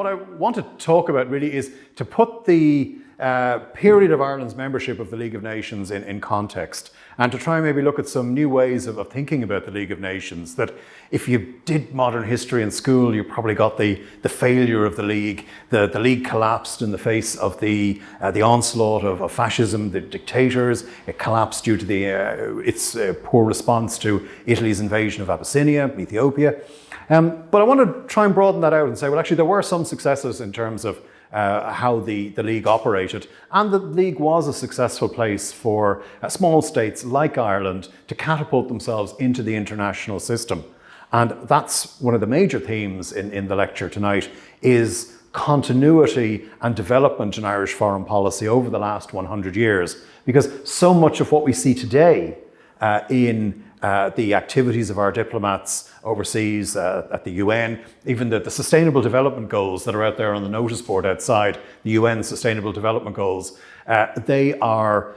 I want to talk about really is to put the period of Ireland's membership of the League of Nations in context, and to try and maybe look at some new ways of thinking about the League of Nations. That if you did modern history in school, you probably got the failure of the League. The League collapsed in the face of the onslaught of fascism, the dictators. It collapsed due to its poor response to Italy's invasion of Abyssinia, Ethiopia. But I want to try and broaden that out and say, well, actually, there were some successes in terms of how the League operated, and the League was a successful place for small states like Ireland to catapult themselves into the international system. And that's one of the major themes in the lecture tonight, is continuity and development in Irish foreign policy over the last 100 years. Because so much of what we see today in the activities of our diplomats overseas at the UN, even the Sustainable Development Goals that are out there on the notice board outside, the UN Sustainable Development Goals, they are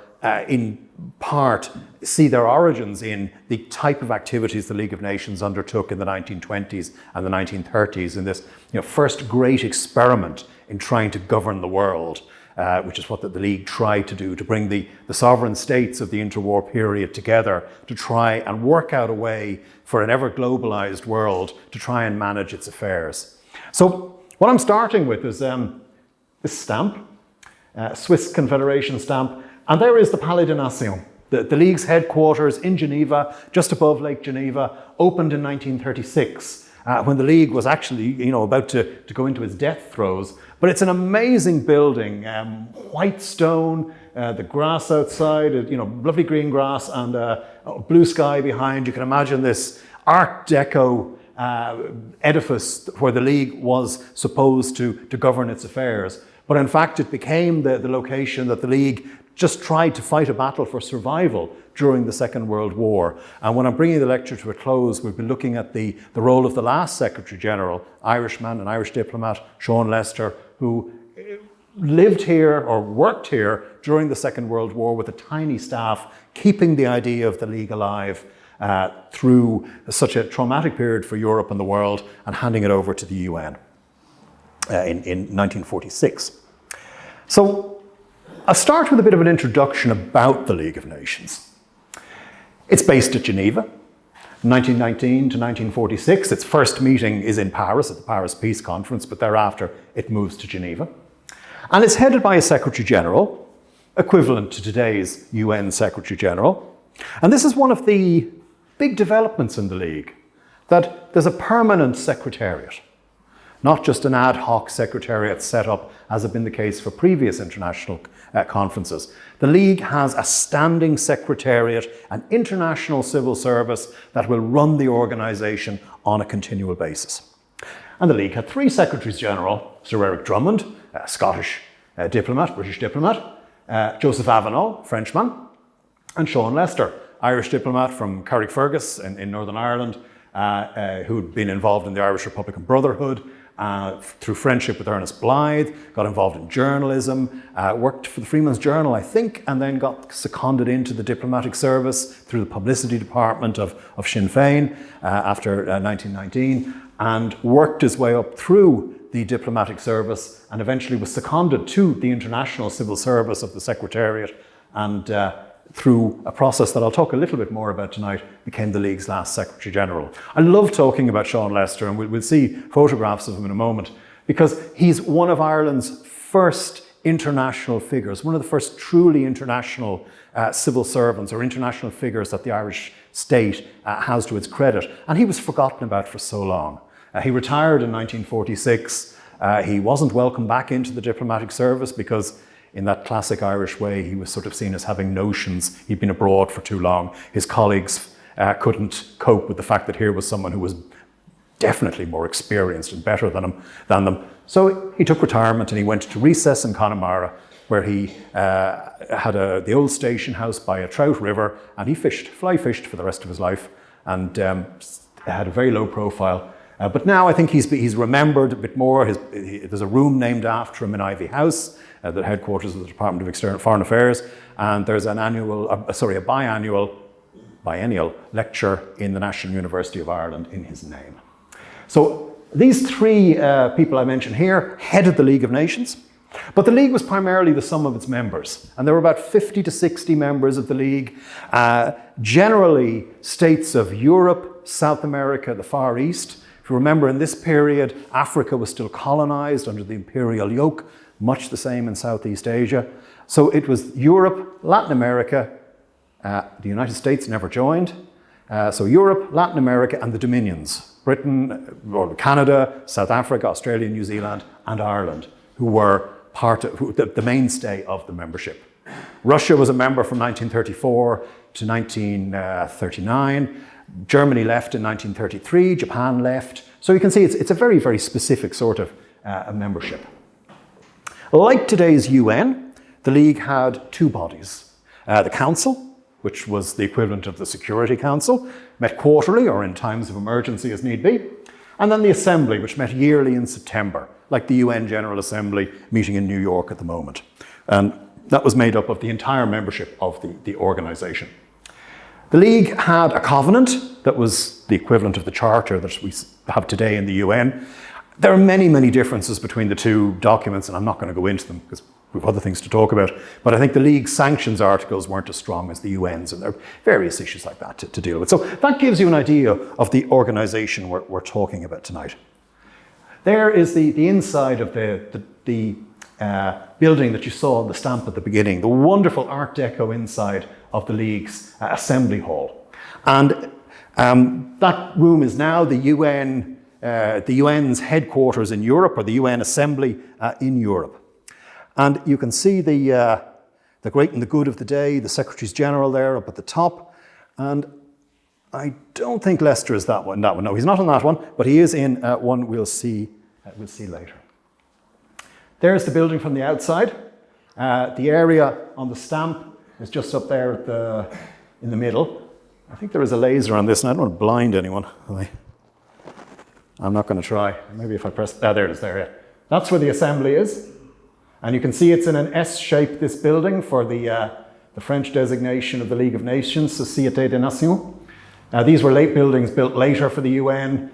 in part see their origins in the type of activities the League of Nations undertook in the 1920s and the 1930s, in this first great experiment in trying to govern the world. Which is what the League tried to do, to bring the sovereign states of the interwar period together to try and work out a way for an ever globalized world to try and manage its affairs. So what I'm starting with is this stamp, Swiss Confederation stamp, and there is the Palais des Nations, the League's headquarters in Geneva, just above Lake Geneva, opened in 1936. When the League was actually, about to go into its death throes. But it's an amazing building, white stone, the grass outside, lovely green grass, and blue sky behind. You can imagine this Art Deco edifice where the League was supposed to govern its affairs. But in fact, it became the location that the League just tried to fight a battle for survival during the Second World War. And when I'm bringing the lecture to a close, we'll be looking at the role of the last Secretary General, Irishman, an Irish diplomat, Sean Lester, who lived here or worked here during the Second World War with a tiny staff, keeping the idea of the League alive through such a traumatic period for Europe and the world, and handing it over to the UN in 1946. So I'll start with a bit of an introduction about the League of Nations. It's based at Geneva, 1919 to 1946. Its first meeting is in Paris at the Paris Peace Conference, but thereafter it moves to Geneva. And it's headed by a Secretary General, equivalent to today's UN Secretary General. And this is one of the big developments in the League, that there's a permanent secretariat, not just an ad hoc secretariat set up as had been the case for previous international conferences. The League has a standing secretariat, an international civil service that will run the organisation on a continual basis. And the League had three Secretaries General: Sir Eric Drummond, a Scottish diplomat, British diplomat, Joseph Avenel, Frenchman, and Sean Lester, Irish diplomat from Carrickfergus in Northern Ireland, who had been involved in the Irish Republican Brotherhood, through friendship with Ernest Blythe, got involved in journalism, worked for the Freeman's Journal, I think, and then got seconded into the diplomatic service through the publicity department of Sinn Féin after 1919, and worked his way up through the diplomatic service and eventually was seconded to the international civil service of the Secretariat, and through a process that I'll talk a little bit more about tonight, became the League's last Secretary General. I love talking about Sean Lester, and we'll see photographs of him in a moment, because he's one of Ireland's first international figures, one of the first truly international civil servants or international figures that the Irish state has to its credit. And he was forgotten about for so long. He retired in 1946. He wasn't welcomed back into the diplomatic service because, in that classic Irish way, he was sort of seen as having notions. He'd been abroad for too long. His colleagues couldn't cope with the fact that here was someone who was definitely more experienced and better than them. So he took retirement and he went to recess in Connemara, where he had the old station house by a trout river, and he fly fished for the rest of his life, and had a very low profile. But now I think he's remembered a bit more. There's a room named after him in Ivy House, the headquarters of the Department of Foreign Affairs, and there's a biennial lecture in the National University of Ireland in his name. So These three people I mentioned here headed the League of Nations, but the League was primarily the sum of its members. And there were about 50 to 60 members of the League, generally states of Europe, South America, the Far East. If you remember, in this period, Africa was still colonized under the imperial yoke, much the same in Southeast Asia. So it was Europe, Latin America, the United States never joined. So Europe, Latin America, and the Dominions, Britain, or Canada, South Africa, Australia, New Zealand, and Ireland, who were the mainstay of the membership. Russia was a member from 1934 to 1939. Germany left in 1933, Japan left. So you can see it's a very, very specific sort of membership. Like today's UN, the League had two bodies. The Council, which was the equivalent of the Security Council, met quarterly or in times of emergency as need be. And then the Assembly, which met yearly in September, like the UN General Assembly meeting in New York at the moment. And that was made up of the entire membership of the organisation. The League had a covenant that was the equivalent of the charter that we have today in the UN. There are many, many differences between the two documents, and I'm not going to go into them because we have other things to talk about. But I think the League's sanctions articles weren't as strong as the UN's, and there are various issues like that to deal with. So that gives you an idea of the organisation we're talking about tonight. There is the inside of the building that you saw on the stamp at the beginning, the wonderful Art Deco inside of the League's Assembly Hall. And that room is now the UN's headquarters in Europe, or the UN Assembly in Europe. And you can see the great and the good of the day, the Secretaries General there up at the top. And I don't think Lester is that one. No, he's not on that one, but he is in one we'll see later. There's the building from the outside. The area on the stamp is just up there in the middle. I think there is a laser on this, and I don't want to blind anyone. I'm not going to try. Maybe if I press, there it is there, yeah. That's where the Assembly is. And you can see it's in an S shape, this building, for the French designation of the League of Nations, Société des Nations. These were late buildings built later for the UN,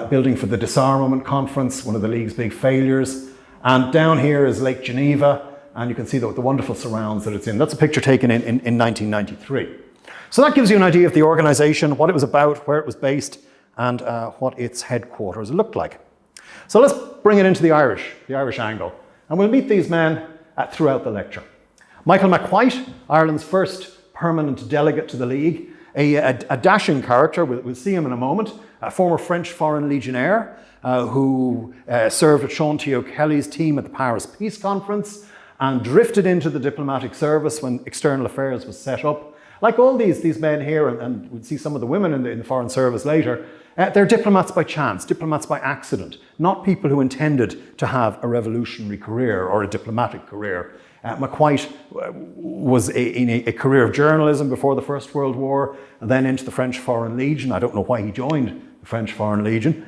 building for the Disarmament Conference, one of the League's big failures. And down here is Lake Geneva, and you can see the wonderful surrounds that it's in. That's a picture taken in 1993. So that gives you an idea of the organisation, what it was about, where it was based, and what its headquarters looked like. So let's bring it into the Irish angle. And we'll meet these men throughout the lecture. Michael McWhite, Ireland's first permanent delegate to the League, a dashing character, we'll see him in a moment, a former French Foreign Legionnaire who served with Sean T. O'Kelly's team at the Paris Peace Conference and drifted into the diplomatic service when External Affairs was set up. Like all these men here, and we'll see some of the women in the Foreign Service later, they're diplomats by chance, diplomats by accident, not people who intended to have a revolutionary career or a diplomatic career. McWhite was in a career of journalism before the First World War, and then into the French Foreign Legion. I don't know why he joined the French Foreign Legion.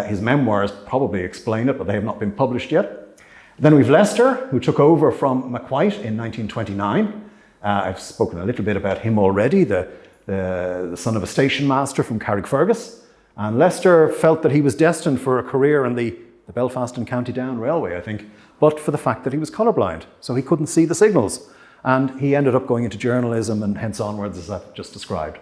His memoirs probably explain it, but they have not been published yet. Then we've Lester, who took over from McWhite in 1929. I've spoken a little bit about him already, the son of a station master from Carrickfergus. And Lester felt that he was destined for a career in the Belfast and County Down Railway, I think, but for the fact that he was colourblind, so he couldn't see the signals. And he ended up going into journalism and hence onwards, as I've just described.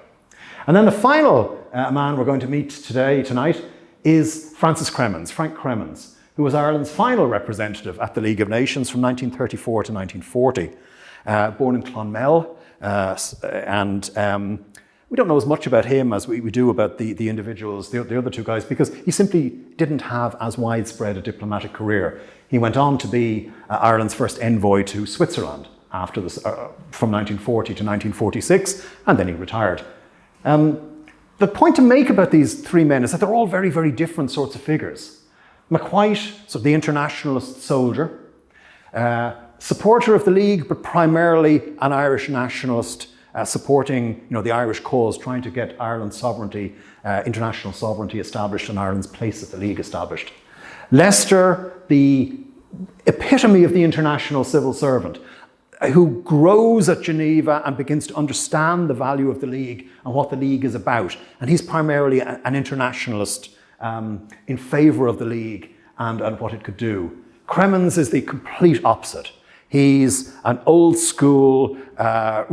And then the final man we're going to meet tonight, is Frank Cremens, who was Ireland's final representative at the League of Nations from 1934 to 1940. Born in Clonmel, and we don't know as much about him as we do about the individuals, the other two guys, because he simply didn't have as widespread a diplomatic career. He went on to be Ireland's first envoy to Switzerland after from 1940 to 1946, and then he retired. The point to make about these three men is that they're all very, very different sorts of figures. McWhite, so the internationalist soldier, supporter of the League, but primarily an Irish nationalist, supporting the Irish cause, trying to get Ireland's sovereignty, international sovereignty established and Ireland's place at the League established. Lester, the epitome of the international civil servant, who grows at Geneva and begins to understand the value of the League and what the League is about. And he's primarily an internationalist in favour of the League and what it could do. Cremens is the complete opposite. He's an old school supporter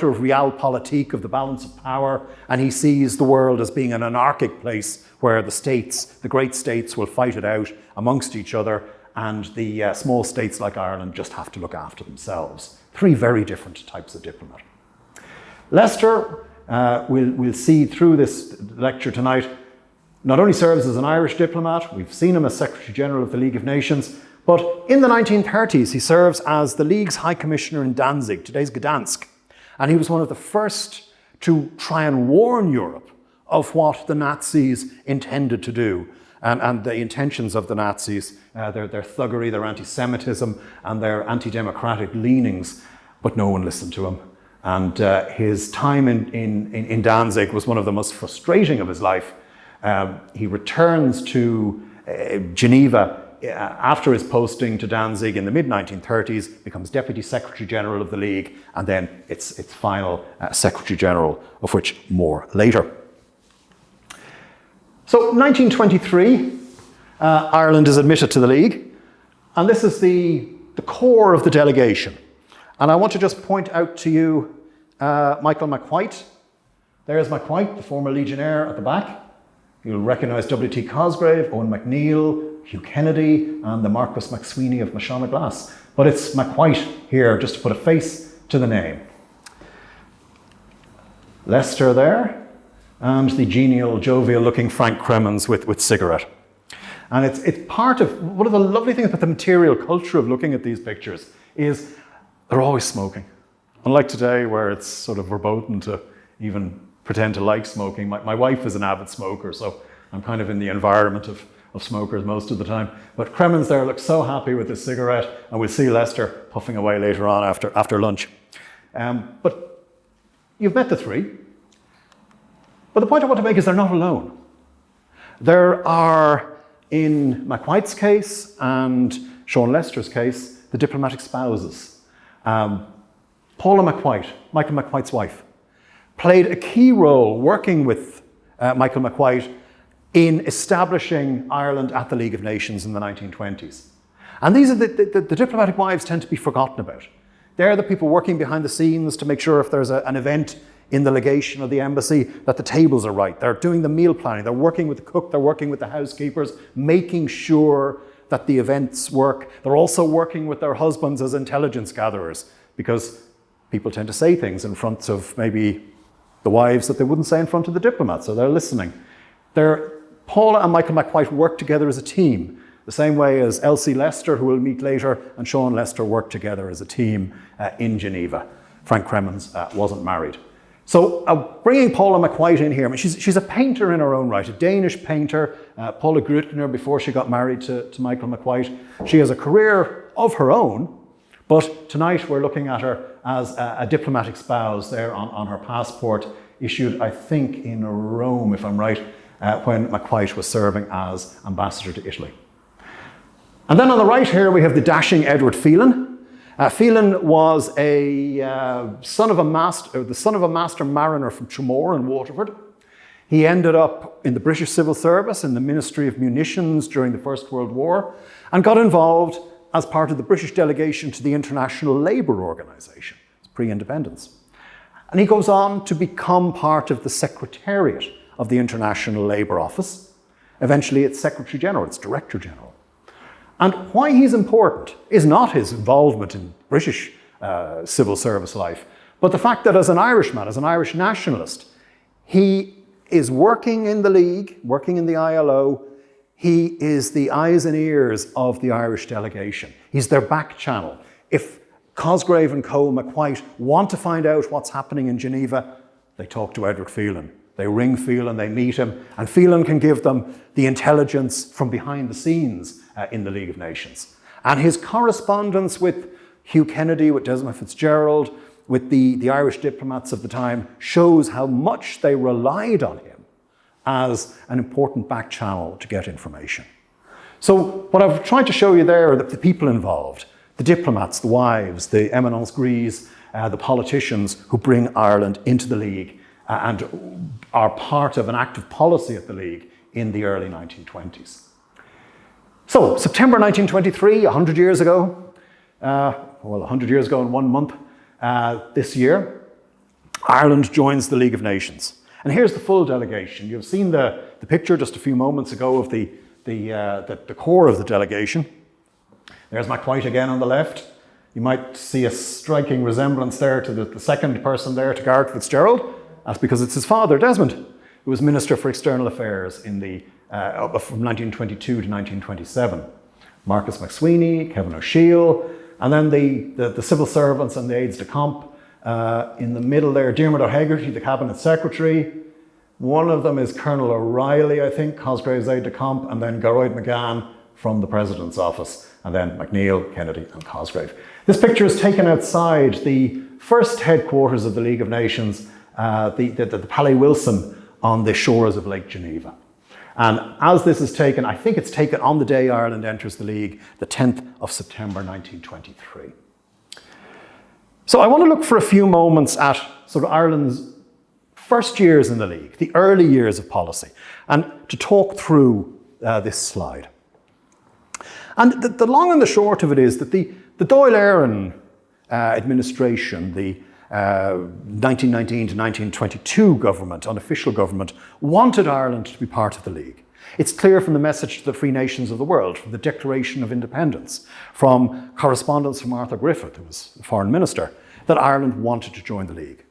of realpolitik, of the balance of power, and he sees the world as being an anarchic place where the states, the great states, will fight it out amongst each other, and the small states like Ireland just have to look after themselves. Three very different types of diplomat. Leicester, we'll see through this lecture tonight, not only serves as an Irish diplomat, we've seen him as Secretary General of the League of Nations, but in the 1930s he serves as the League's High Commissioner in Danzig, today's Gdansk, and he was one of the first to try and warn Europe of what the Nazis intended to do and the intentions of the Nazis, their thuggery, their anti-Semitism and their anti-democratic leanings, but no one listened to him. And his time in Danzig was one of the most frustrating of his life. He returns to Geneva after his posting to Danzig in the mid-1930s, becomes Deputy Secretary General of the League, and then its final Secretary General, of which more later. So 1923, Ireland is admitted to the League, and this is the core of the delegation. And I want to just point out to you Michael McWhite. There's McWhite, the former Legionnaire at the back. You'll recognise W.T. Cosgrave, Owen MacNeill, Hugh Kennedy, and the Marquis McSweeney of Mashonaglass. But it's McWhite here, just to put a face to the name. Leicester there, and the genial, jovial-looking Frank Cremens with cigarette. And it's part of, one of the lovely things about the material culture of looking at these pictures is they're always smoking. Unlike today, where it's sort of verboten to even pretend to like smoking. My wife is an avid smoker, so I'm kind of in the environment of smokers most of the time. But Cremens there looks so happy with his cigarette, and we'll see Leicester puffing away later on after lunch. But you've met the three. But the point I want to make is they're not alone. There are, in McWhite's case and Sean Leicester's case, the diplomatic spouses. Paula McWhite, Michael McWhite's wife, played a key role working with Michael McWhite in establishing Ireland at the League of Nations in the 1920s. And these are the diplomatic wives tend to be forgotten about. They're the people working behind the scenes to make sure if there's an event in the legation or the embassy that the tables are right. They're doing the meal planning. They're working with the cook. They're working with the housekeepers, making sure that the events work. They're also working with their husbands as intelligence gatherers, because people tend to say things in front of maybe the wives that they wouldn't say in front of the diplomats, so they're listening. Paula and Michael McWhite work together as a team, the same way as Elsie Leicester, who we'll meet later, and Sean Leicester worked together as a team in Geneva. Frank Cremens wasn't married. So bringing Paula McWhite in here, I mean, she's a painter in her own right, a Danish painter. Paula Grüttner, before she got married to Michael McWhite. She has a career of her own, but tonight we're looking at her as a diplomatic spouse there on her passport, issued, I think, in Rome, if I'm right, when McWhite was serving as ambassador to Italy. And then on the right here, we have the dashing Edward Phelan. Phelan was the son of a master mariner from Tramore in Waterford. He ended up in the British Civil Service in the Ministry of Munitions during the First World War and got involved as part of the British delegation to the International Labour Organization. It's pre-independence. And he goes on to become part of the Secretariat of the International Labour Office. Eventually it's Secretary General, it's Director General. And why he's important is not his involvement in British civil service life, but the fact that as an Irishman, as an Irish nationalist, he is working in the League, working in the ILO. He is the eyes and ears of the Irish delegation. He's their back channel. If Cosgrave and Co. McWhite want to find out what's happening in Geneva, they talk to Edward Phelan. They ring Phelan, they meet him, and Phelan can give them the intelligence from behind the scenes in the League of Nations. And his correspondence with Hugh Kennedy, with Desmond Fitzgerald, with the Irish diplomats of the time shows how much they relied on him as an important back channel to get information. So what I've tried to show you there are the people involved, the diplomats, the wives, the eminence grise, the politicians who bring Ireland into the League and are part of an active policy at the League in the early 1920s. So, September 1923, 100 years ago, 100 years ago in 1 month this year, Ireland joins the League of Nations. And here's the full delegation. You've seen the picture just a few moments ago of the core of the delegation. There's MacWhite again on the left. You might see a striking resemblance there to the second person there, to Garret Fitzgerald. That's because it's his father, Desmond, who was Minister for External Affairs in from 1922 to 1927. Marcus McSweeney, Cavan O'Shiel, and then the civil servants and the aides de camp. In the middle there, Diarmuid O'Hegarty, the Cabinet Secretary. One of them is Colonel O'Reilly, I think, Cosgrave's aide de camp, and then Geroid McGann from the President's office, and then McNeill, Kennedy, and Cosgrave. This picture is taken outside the first headquarters of the League of Nations, the Palais Wilson, on the shores of Lake Geneva. And as this is taken, I think it's taken on the day Ireland enters the League, the 10th of September 1923. So I want to look for a few moments at sort of Ireland's first years in the League, the early years of policy, and to talk through this slide. And the long and the short of it is that the Dáil Éireann administration, the 1919 to 1922 government, unofficial government, wanted Ireland to be part of the League. It's clear from the message to the free nations of the world, from the Declaration of Independence, from correspondence from Arthur Griffith, who was the foreign minister, that Ireland wanted to join the League.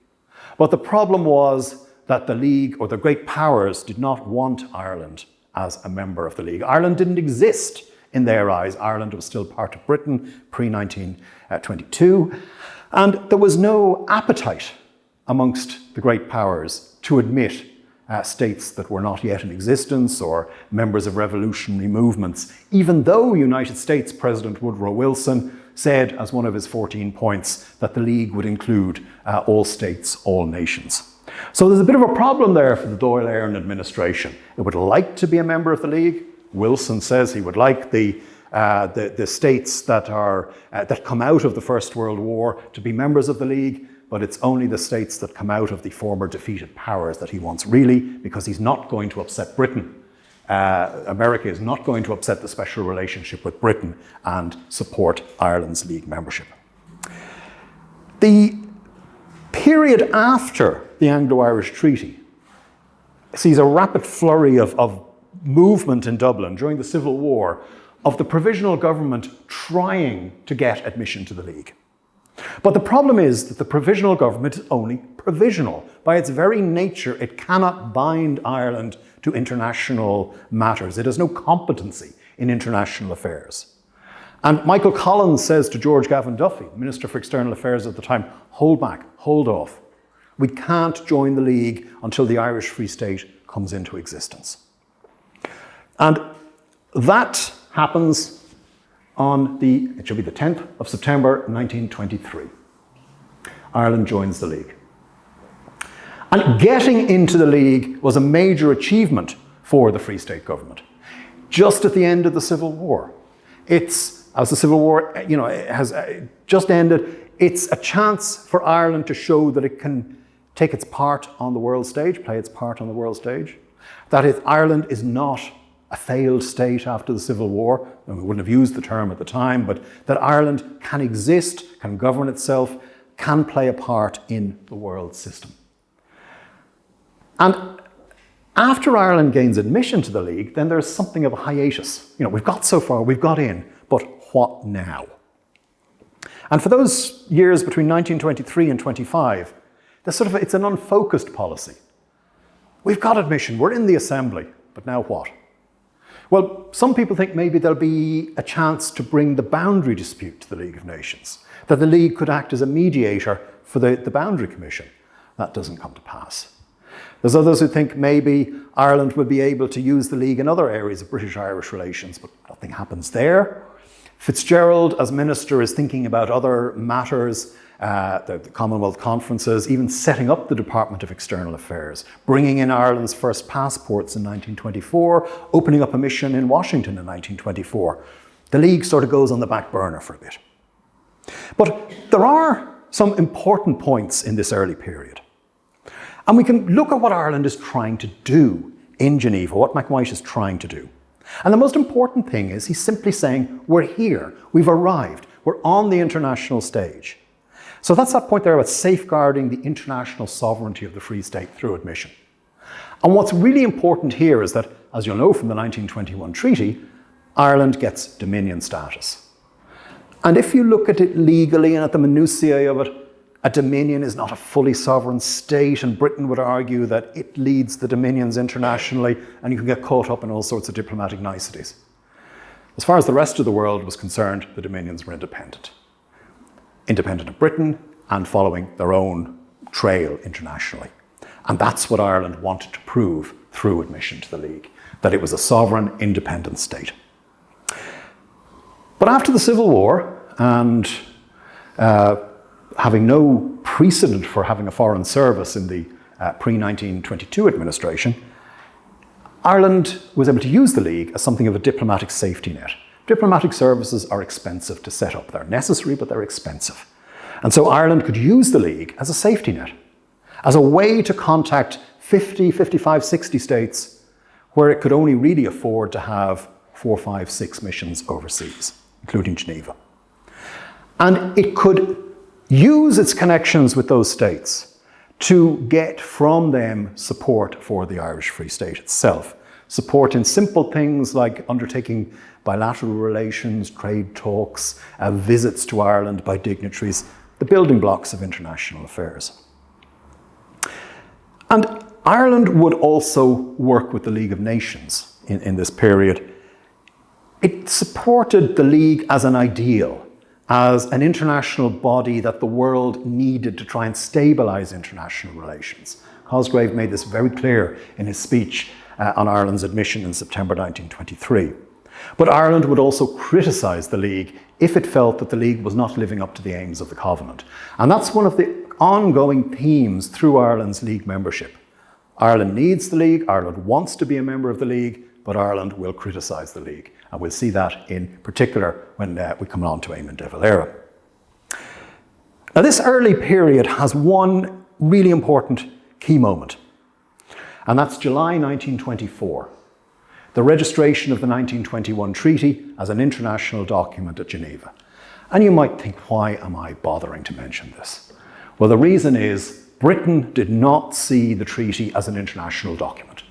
But the problem was that the League, or the great powers, did not want Ireland as a member of the League. Ireland didn't exist in their eyes. Ireland was still part of Britain pre-1922. And there was no appetite amongst the great powers to admit states that were not yet in existence or members of revolutionary movements, even though United States President Woodrow Wilson said as one of his 14 points that the League would include all states, all nations. So there's a bit of a problem there for the Dáil Éireann administration. It would like to be a member of the League. Wilson says he would like the states that come out of the First World War to be members of the League, but it's only the states that come out of the former defeated powers that he wants, really, because he's not going to upset Britain. America is not going to upset the special relationship with Britain and support Ireland's League membership. The period after the Anglo-Irish Treaty sees a rapid flurry of movement in Dublin during the Civil War of the provisional government trying to get admission to the League. But the problem is that the provisional government is only provisional. By its very nature, it cannot bind Ireland to international matters. It has no competency in international affairs. And Michael Collins says to George Cavan Duffy, Minister for External Affairs at the time, hold back, hold off. We can't join the League until the Irish Free State comes into existence. And that happens on it should be the 10th of September 1923. Ireland joins the League. And getting into the League was a major achievement for the Free State government. Just at the end of the Civil War. As the Civil War has just ended, it's a chance for Ireland to show that it can take its part on the world stage, play its part on the world stage. That Ireland is not a failed state after the Civil War, and we wouldn't have used the term at the time, but that Ireland can exist, can govern itself, can play a part in the world system. And after Ireland gains admission to the League, then there's something of a hiatus. We've got so far, we've got in, but what now? And for those years between 1923 and 25, it's an unfocused policy. We've got admission, we're in the Assembly, but now what? Well, some people think maybe there'll be a chance to bring the boundary dispute to the League of Nations, that the League could act as a mediator for the Boundary Commission. That doesn't come to pass. There's others who think maybe Ireland will be able to use the League in other areas of British-Irish relations, but nothing happens there. Fitzgerald, as minister, is thinking about other matters, the Commonwealth conferences, even setting up the Department of External Affairs, bringing in Ireland's first passports in 1924, opening up a mission in Washington in 1924. The League sort of goes on the back burner for a bit. But there are some important points in this early period. And we can look at what Ireland is trying to do in Geneva, what McWhite is trying to do. And the most important thing is he's simply saying, we're here, we've arrived, we're on the international stage. So that's that point there about safeguarding the international sovereignty of the Free State through admission. And what's really important here is that, as you'll know from the 1921 treaty, Ireland gets dominion status. And if you look at it legally and at the minutiae of it, a dominion is not a fully sovereign state, and Britain would argue that it leads the dominions internationally, and you can get caught up in all sorts of diplomatic niceties. As far as the rest of the world was concerned, the dominions were independent. Independent of Britain and following their own trail internationally. And that's what Ireland wanted to prove through admission to the League, that it was a sovereign, independent state. But after the Civil War, and having no precedent for having a foreign service in the pre-1922 administration, Ireland was able to use the League as something of a diplomatic safety net. Diplomatic services are expensive to set up. They're necessary, but they're expensive. And so Ireland could use the League as a safety net, as a way to contact 50, 55, 60 states where it could only really afford to have 4, 5, 6 missions overseas, including Geneva. And it could use its connections with those states to get from them support for the Irish Free State itself. Support in simple things like undertaking bilateral relations, trade talks, visits to Ireland by dignitaries, the building blocks of international affairs. And Ireland would also work with the League of Nations in this period. It supported the League as an ideal, as an international body that the world needed to try and stabilise international relations. Cosgrave made this very clear in his speech on Ireland's admission in September 1923. But Ireland would also criticise the League if it felt that the League was not living up to the aims of the Covenant. And that's one of the ongoing themes through Ireland's League membership. Ireland needs the League, Ireland wants to be a member of the League, but Ireland will criticise the League. And we'll see that in particular when we come on to Eamon de Valera. Now, this early period has one really important key moment, and that's July 1924, the registration of the 1921 treaty as an international document at Geneva. And you might think, why am I bothering to mention this? Well, the reason is Britain did not see the treaty as an international document.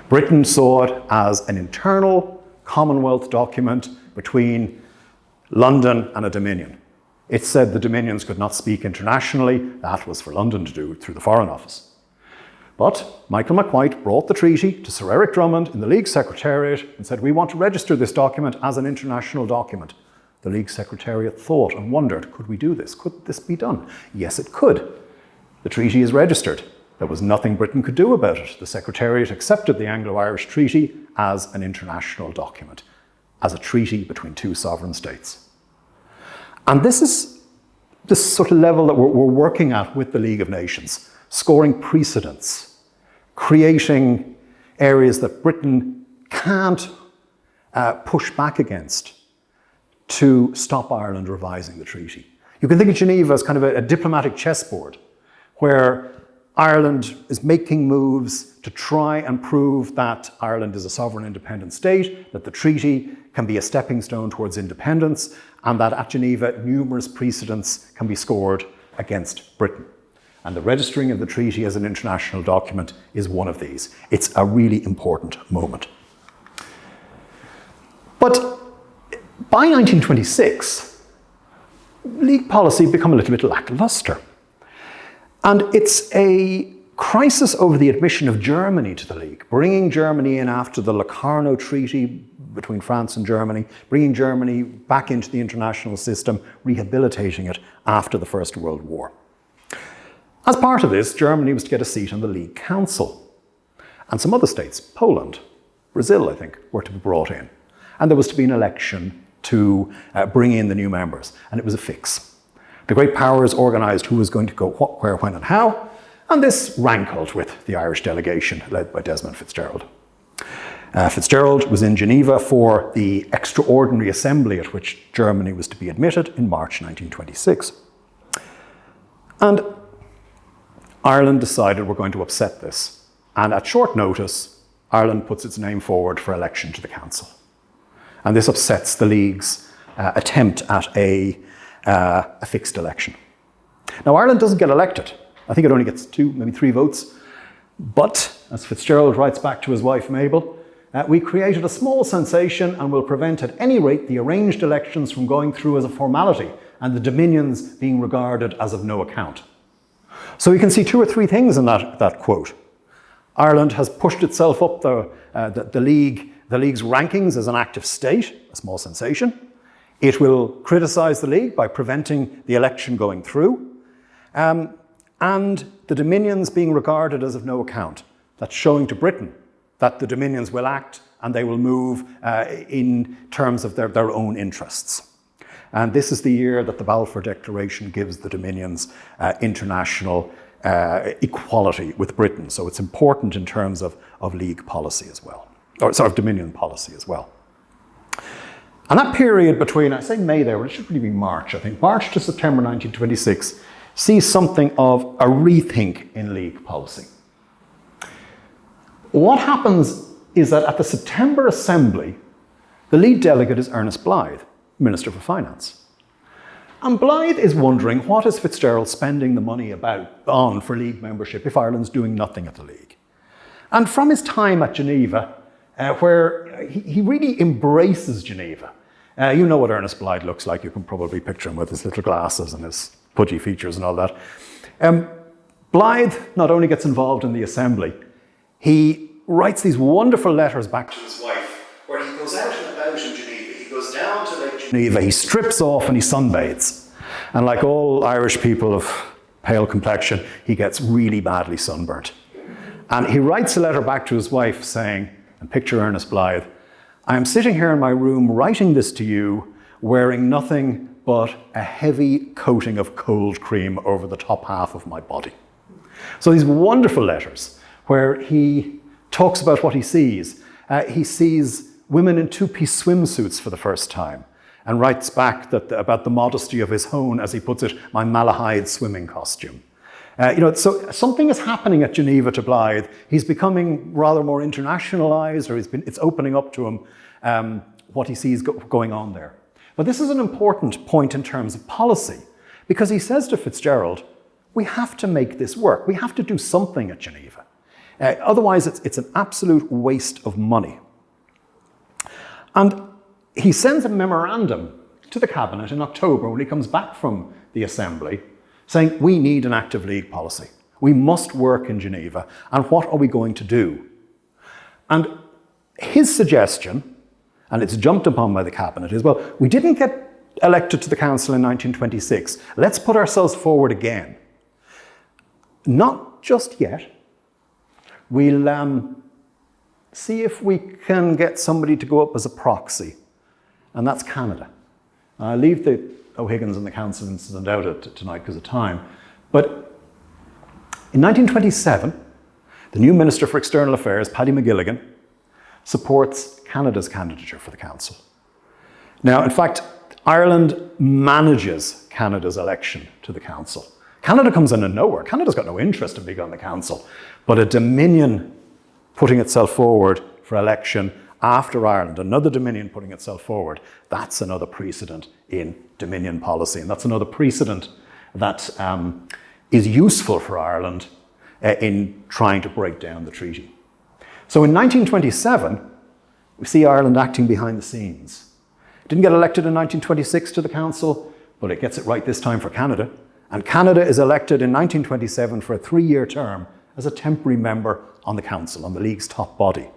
Britain saw it as an internal Commonwealth document between London and a dominion. It said the dominions could not speak internationally. That was for London to do through the Foreign Office. But Michael McWhite brought the treaty to Sir Eric Drummond in the League Secretariat and said, we want to register this document as an international document. The League Secretariat thought and wondered, could we do this? Could this be done? Yes, it could. The treaty is registered. There was nothing Britain could do about it. The Secretariat accepted the Anglo-Irish Treaty as an international document, as a treaty between two sovereign states. And this is the sort of level that we're working at with the League of Nations, scoring precedents, creating areas that Britain can't push back against to stop Ireland revising the treaty. You can think of Geneva as kind of a diplomatic chessboard where Ireland is making moves to try and prove that Ireland is a sovereign independent state, that the treaty can be a stepping stone towards independence, and that at Geneva numerous precedents can be scored against Britain. And the registering of the treaty as an international document is one of these. It's a really important moment. But by 1926, League policy had become a little bit lackluster. And it's a crisis over the admission of Germany to the League, bringing Germany in after the Locarno Treaty between France and Germany, bringing Germany back into the international system, rehabilitating it after the First World War. As part of this, Germany was to get a seat on the League Council. And some other states, Poland, Brazil, I think, were to be brought in. And there was to be an election to bring in the new members. And it was a fix. The great powers organised who was going to go what, where, when and how, and this rankled with the Irish delegation led by Desmond Fitzgerald. Fitzgerald was in Geneva for the extraordinary assembly at which Germany was to be admitted in March 1926. And Ireland decided we're going to upset this. And at short notice, Ireland puts its name forward for election to the council. And this upsets the League's attempt at a fixed election. Now, Ireland doesn't get elected. I think it only gets 2, maybe 3 votes. But, as Fitzgerald writes back to his wife Mabel, we created a small sensation and will prevent at any rate the arranged elections from going through as a formality and the dominions being regarded as of no account. So you can see 2 or 3 things in that quote. Ireland has pushed itself up the League's rankings as an active state, a small sensation. It will criticise the League by preventing the election going through. And the dominions being regarded as of no account. That's showing to Britain that the dominions will act and they will move in terms of their own interests. And this is the year that the Balfour Declaration gives the dominions international equality with Britain. So it's important in terms of League policy as well, or sort of dominion policy as well. And that period between, I say May there, but it should really be March, I think, March to September 1926, sees something of a rethink in League policy. What happens is that at the September Assembly, the lead delegate is Ernest Blythe, Minister for Finance. And Blythe is wondering, what is Fitzgerald spending the money on for League membership if Ireland's doing nothing at the League? And from his time at Geneva, where he really embraces Geneva. You know what Ernest Blythe looks like. You can probably picture him with his little glasses and his pudgy features and all that. Blythe not only gets involved in the Assembly, he writes these wonderful letters back to his wife, where he goes out and about in Geneva. He goes down to Lake Geneva, he strips off and he sunbathes. And like all Irish people of pale complexion, he gets really badly sunburnt. And he writes a letter back to his wife saying, and picture Ernest Blythe, I am sitting here in my room writing this to you, wearing nothing but a heavy coating of cold cream over the top half of my body. So these wonderful letters where he talks about what he sees. He sees women in 2-piece swimsuits for the first time and writes back about the modesty of his own, as he puts it, my Malahide swimming costume. So something is happening at Geneva to Blythe. He's becoming rather more internationalized, or it's opening up to him what he sees going on there. But this is an important point in terms of policy, because he says to Fitzgerald, we have to make this work. We have to do something at Geneva. Otherwise, it's an absolute waste of money. And he sends a memorandum to the Cabinet in October when he comes back from the Assembly, saying we need an active League policy. We must work in Geneva, and what are we going to do? And his suggestion, and it's jumped upon by the Cabinet, is, well, we didn't get elected to the Council in 1926. Let's put ourselves forward again. Not just yet. We'll see if we can get somebody to go up as a proxy, and that's Canada. I'll leave the O'Higgins and the Council incident out tonight because of time. But in 1927, the new Minister for External Affairs, Paddy McGilligan, supports Canada's candidature for the Council. Now, in fact, Ireland manages Canada's election to the Council. Canada comes in and nowhere. Canada's got no interest in being on the Council. But a Dominion putting itself forward for election after Ireland, another Dominion putting itself forward, that's another precedent in Dominion policy. And that's another precedent that is useful for Ireland in trying to break down the treaty. So in 1927, we see Ireland acting behind the scenes. It didn't get elected in 1926 to the Council, but it gets it right this time for Canada. And Canada is elected in 1927 for a 3-year term as a temporary member on the Council, on the League's top body.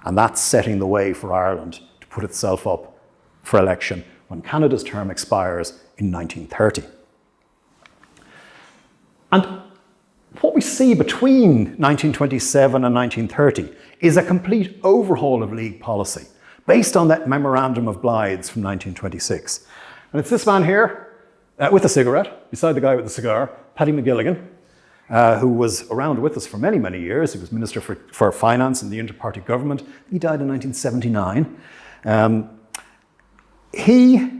And that's setting the way for Ireland to put itself up for election when Canada's term expires in 1930. And what we see between 1927 and 1930 is a complete overhaul of League policy based on that memorandum of Blythe's from 1926. And it's this man here with a cigarette, beside the guy with the cigar, Paddy McGilligan, who was around with us for many, many years. He was Minister for Finance in the inter-party government. He died in 1979. He,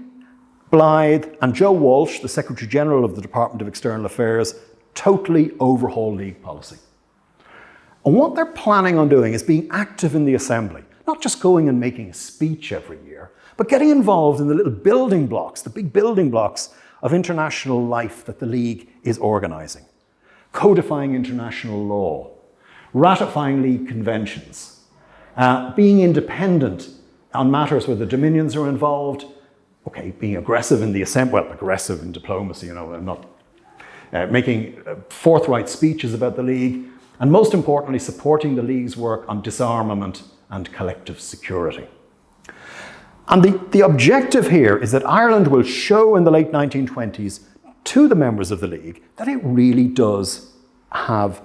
Blythe, and Joe Walsh, the Secretary General of the Department of External Affairs, totally overhaul League policy. And what they're planning on doing is being active in the Assembly, not just going and making a speech every year, but getting involved in the little building blocks, the big building blocks of international life that the League is organising. Codifying international law, ratifying League conventions, being independent on matters where the dominions are involved, okay, being aggressive in the Assembly, well, aggressive in diplomacy, not making forthright speeches about the League, and most importantly, supporting the League's work on disarmament and collective security. And the objective here is that Ireland will show in the late 1920s to the members of the League that it really does have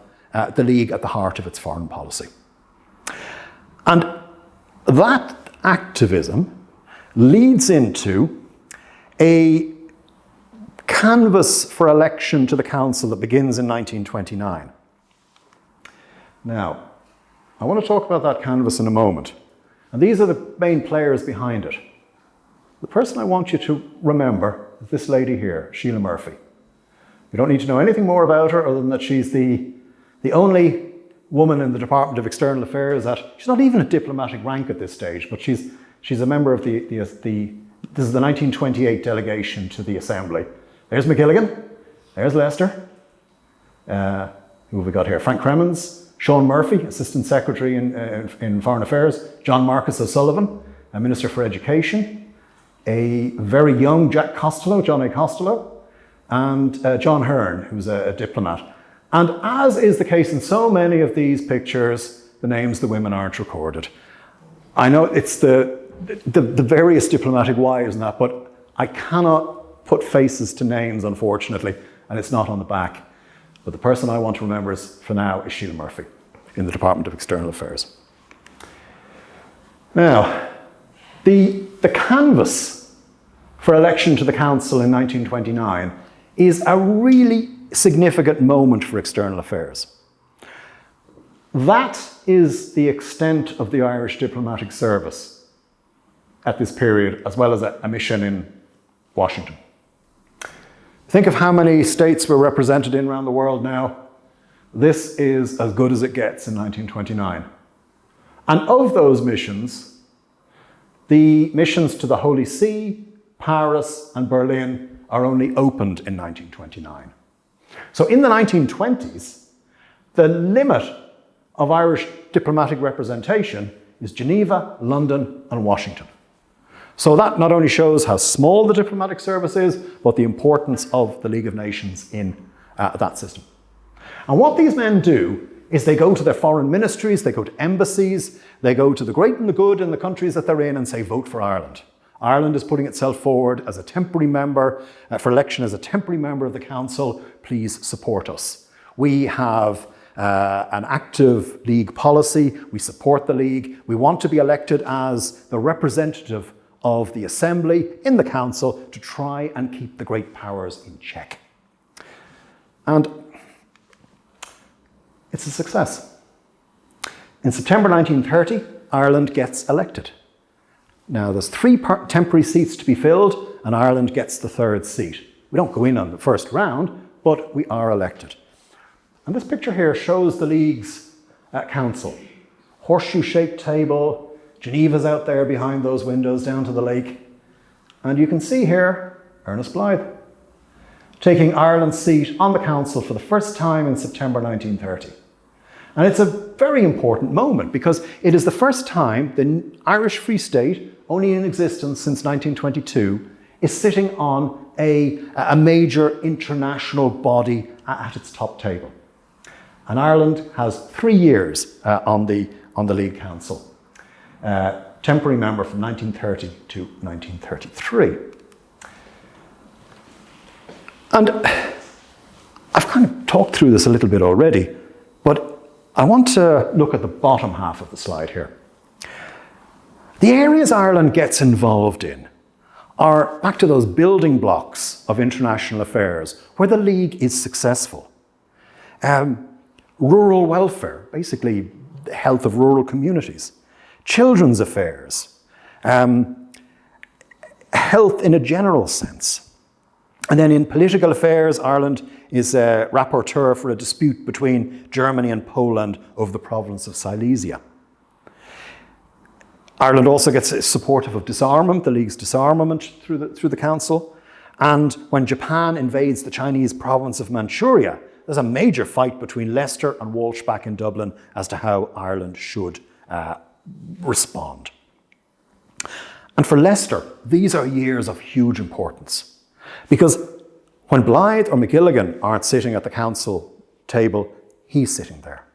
the League at the heart of its foreign policy. And that activism leads into a canvass for election to the Council that begins in 1929. Now, I want to talk about that canvass in a moment. And these are the main players behind it. The person I want you to remember is this lady here, Sheila Murphy. You don't need to know anything more about her other than that she's the only woman in the Department of External Affairs she's not even at diplomatic rank at this stage, but she's a member of this is the 1928 delegation to the Assembly. There's McGilligan, there's Lester, who have we got here? Frank Cremens, Sean Murphy, Assistant Secretary in Foreign Affairs, John Marcus O'Sullivan, Minister for Education, a very young John A. Costello, and John Hearn, who's a diplomat. And as is the case in so many of these pictures, the names of the women aren't recorded. I know it's the various diplomatic wives and that, but I cannot put faces to names, unfortunately, and it's not on the back. But the person I want to remember for now is Sheila Murphy in the Department of External Affairs. Now, the canvass for election to the Council in 1929 is a really significant moment for external affairs. That is the extent of the Irish diplomatic service at this period, as well as a mission in Washington. Think of how many states we're represented in around the world now. This is as good as it gets in 1929. And of those missions, the missions to the Holy See, Paris, and Berlin are only opened in 1929. So in the 1920s, the limit of Irish diplomatic representation is Geneva, London, and Washington. So that not only shows how small the diplomatic service is, but the importance of the League of Nations in that system. And what these men do is they go to their foreign ministries, they go to embassies, they go to the great and the good in the countries that they're in and say, vote for Ireland. Ireland is putting itself forward as a temporary member, for election as a temporary member of the Council. Please support us. We have an active League policy. We support the League. We want to be elected as the representative of the Assembly in the Council to try and keep the great powers in check. And it's a success. In September 1930, Ireland gets elected. Now, there's 3 temporary seats to be filled, and Ireland gets the 3rd seat. We don't go in on the first round, but we are elected. And this picture here shows the League's council. Horseshoe-shaped table, Geneva's out there behind those windows down to the lake. And you can see here, Ernest Blythe, taking Ireland's seat on the council for the first time in September 1930. And it's a very important moment because it is the first time the Irish Free State, only in existence since 1922, is sitting on a major international body at its top table. And Ireland has 3 years on the League Council. Temporary member from 1930 to 1933. And I've kind of talked through this a little bit already, but I want to look at the bottom half of the slide here. The areas Ireland gets involved in are back to those building blocks of international affairs where the League is successful. Rural welfare, basically the health of rural communities. Children's affairs, health in a general sense, And then in political affairs, Ireland is a rapporteur for a dispute between Germany and Poland over the province of Silesia. Ireland also gets supportive of disarmament, the League's disarmament through the council. And when Japan invades the Chinese province of Manchuria, there's a major fight between Leicester and Walsh back in Dublin as to how Ireland should respond. And for Leicester, these are years of huge importance. Because when Blythe or McGilligan aren't sitting at the council table, he's sitting there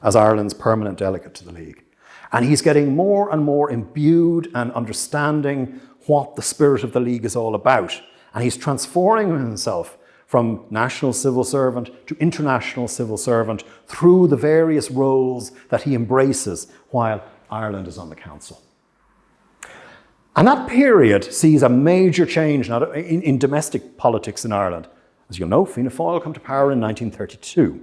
as Ireland's permanent delegate to the League. And he's getting more and more imbued and understanding what the spirit of the League is all about. And he's transforming himself from national civil servant to international civil servant through the various roles that he embraces while Ireland is on the council. And that period sees a major change in domestic politics in Ireland. As you'll know, Fianna Fáil come to power in 1932.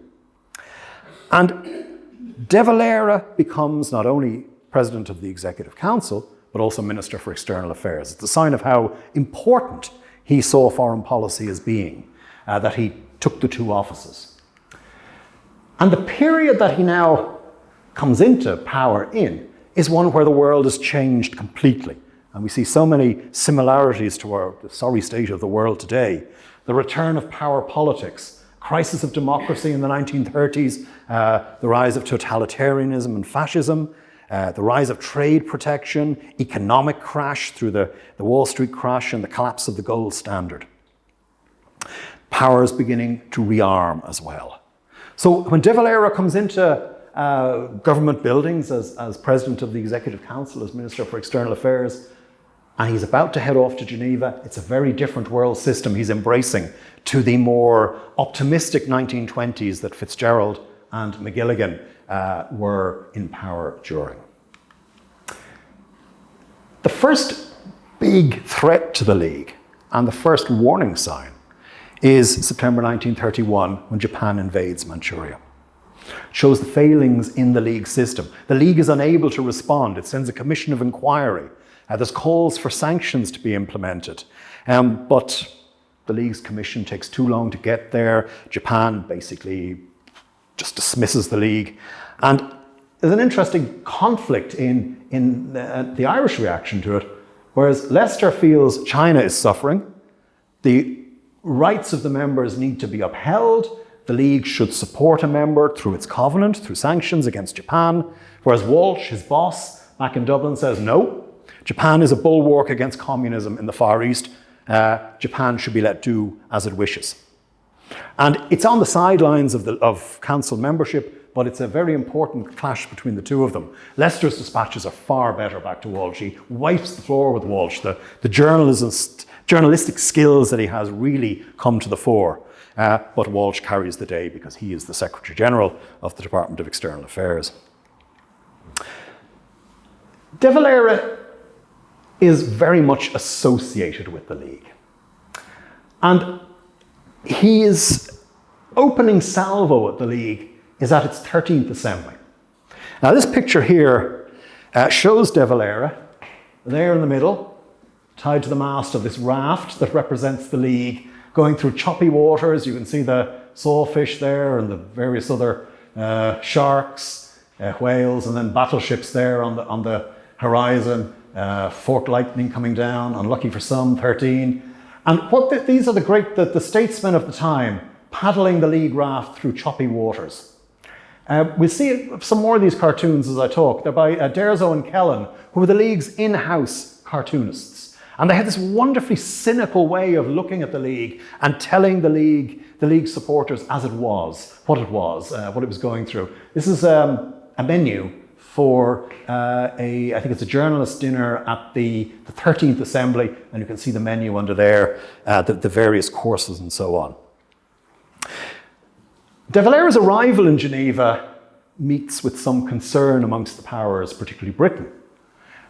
And De Valera becomes not only President of the Executive Council, but also Minister for External Affairs. It's a sign of how important he saw foreign policy as being, that he took the two offices. And the period that he now comes into power in is one where the world has changed completely. And we see so many similarities to the sorry state of the world today. The return of power politics, crisis of democracy in the 1930s, the rise of totalitarianism and fascism, the rise of trade protection, economic crash through the Wall Street crash and the collapse of the gold standard. Power is beginning to rearm as well. So when De Valera comes into government buildings as President of the Executive Council, as Minister for External Affairs, and he's about to head off to Geneva, it's a very different world system he's embracing to the more optimistic 1920s that Fitzgerald and McGilligan were in power during. The first big threat to the League and the first warning sign is September 1931 when Japan invades Manchuria. It shows the failings in the League system. The League is unable to respond. It sends a commission of inquiry. There's calls for sanctions to be implemented. But the League's commission takes too long to get there. Japan basically just dismisses the League. And there's an interesting conflict in the Irish reaction to it. Whereas Leicester feels China is suffering, the rights of the members need to be upheld, the League should support a member through its covenant, through sanctions against Japan, whereas Walsh, his boss back in Dublin, says no, Japan is a bulwark against communism in the Far East. Japan should be let do as it wishes. And it's on the sidelines of council membership, but it's a very important clash between the two of them. Leicester's dispatches are far better back to Walsh. He wipes the floor with Walsh. The journalistic skills that he has really come to the fore. But Walsh carries the day because he is the Secretary General of the Department of External Affairs. De Valera is very much associated with the League. And his opening salvo at the League is at its 13th Assembly. Now this picture here shows De Valera there in the middle, tied to the mast of this raft that represents the League, going through choppy waters. You can see the sawfish there and the various other sharks, whales, and then battleships there on the horizon. Forked lightning coming down, unlucky for some, 13. And these are the statesmen of the time paddling the League raft through choppy waters. We'll see some more of these cartoons as I talk. They're by Derzo and Kellen, who are the League's in-house cartoonists. And they had this wonderfully cynical way of looking at the League and telling the League supporters as it was, what it was going through. This is a menu for I think it's a journalist dinner at the 13th Assembly, and you can see the menu under there, the various courses and so on. De Valera's arrival in Geneva meets with some concern amongst the powers, particularly Britain.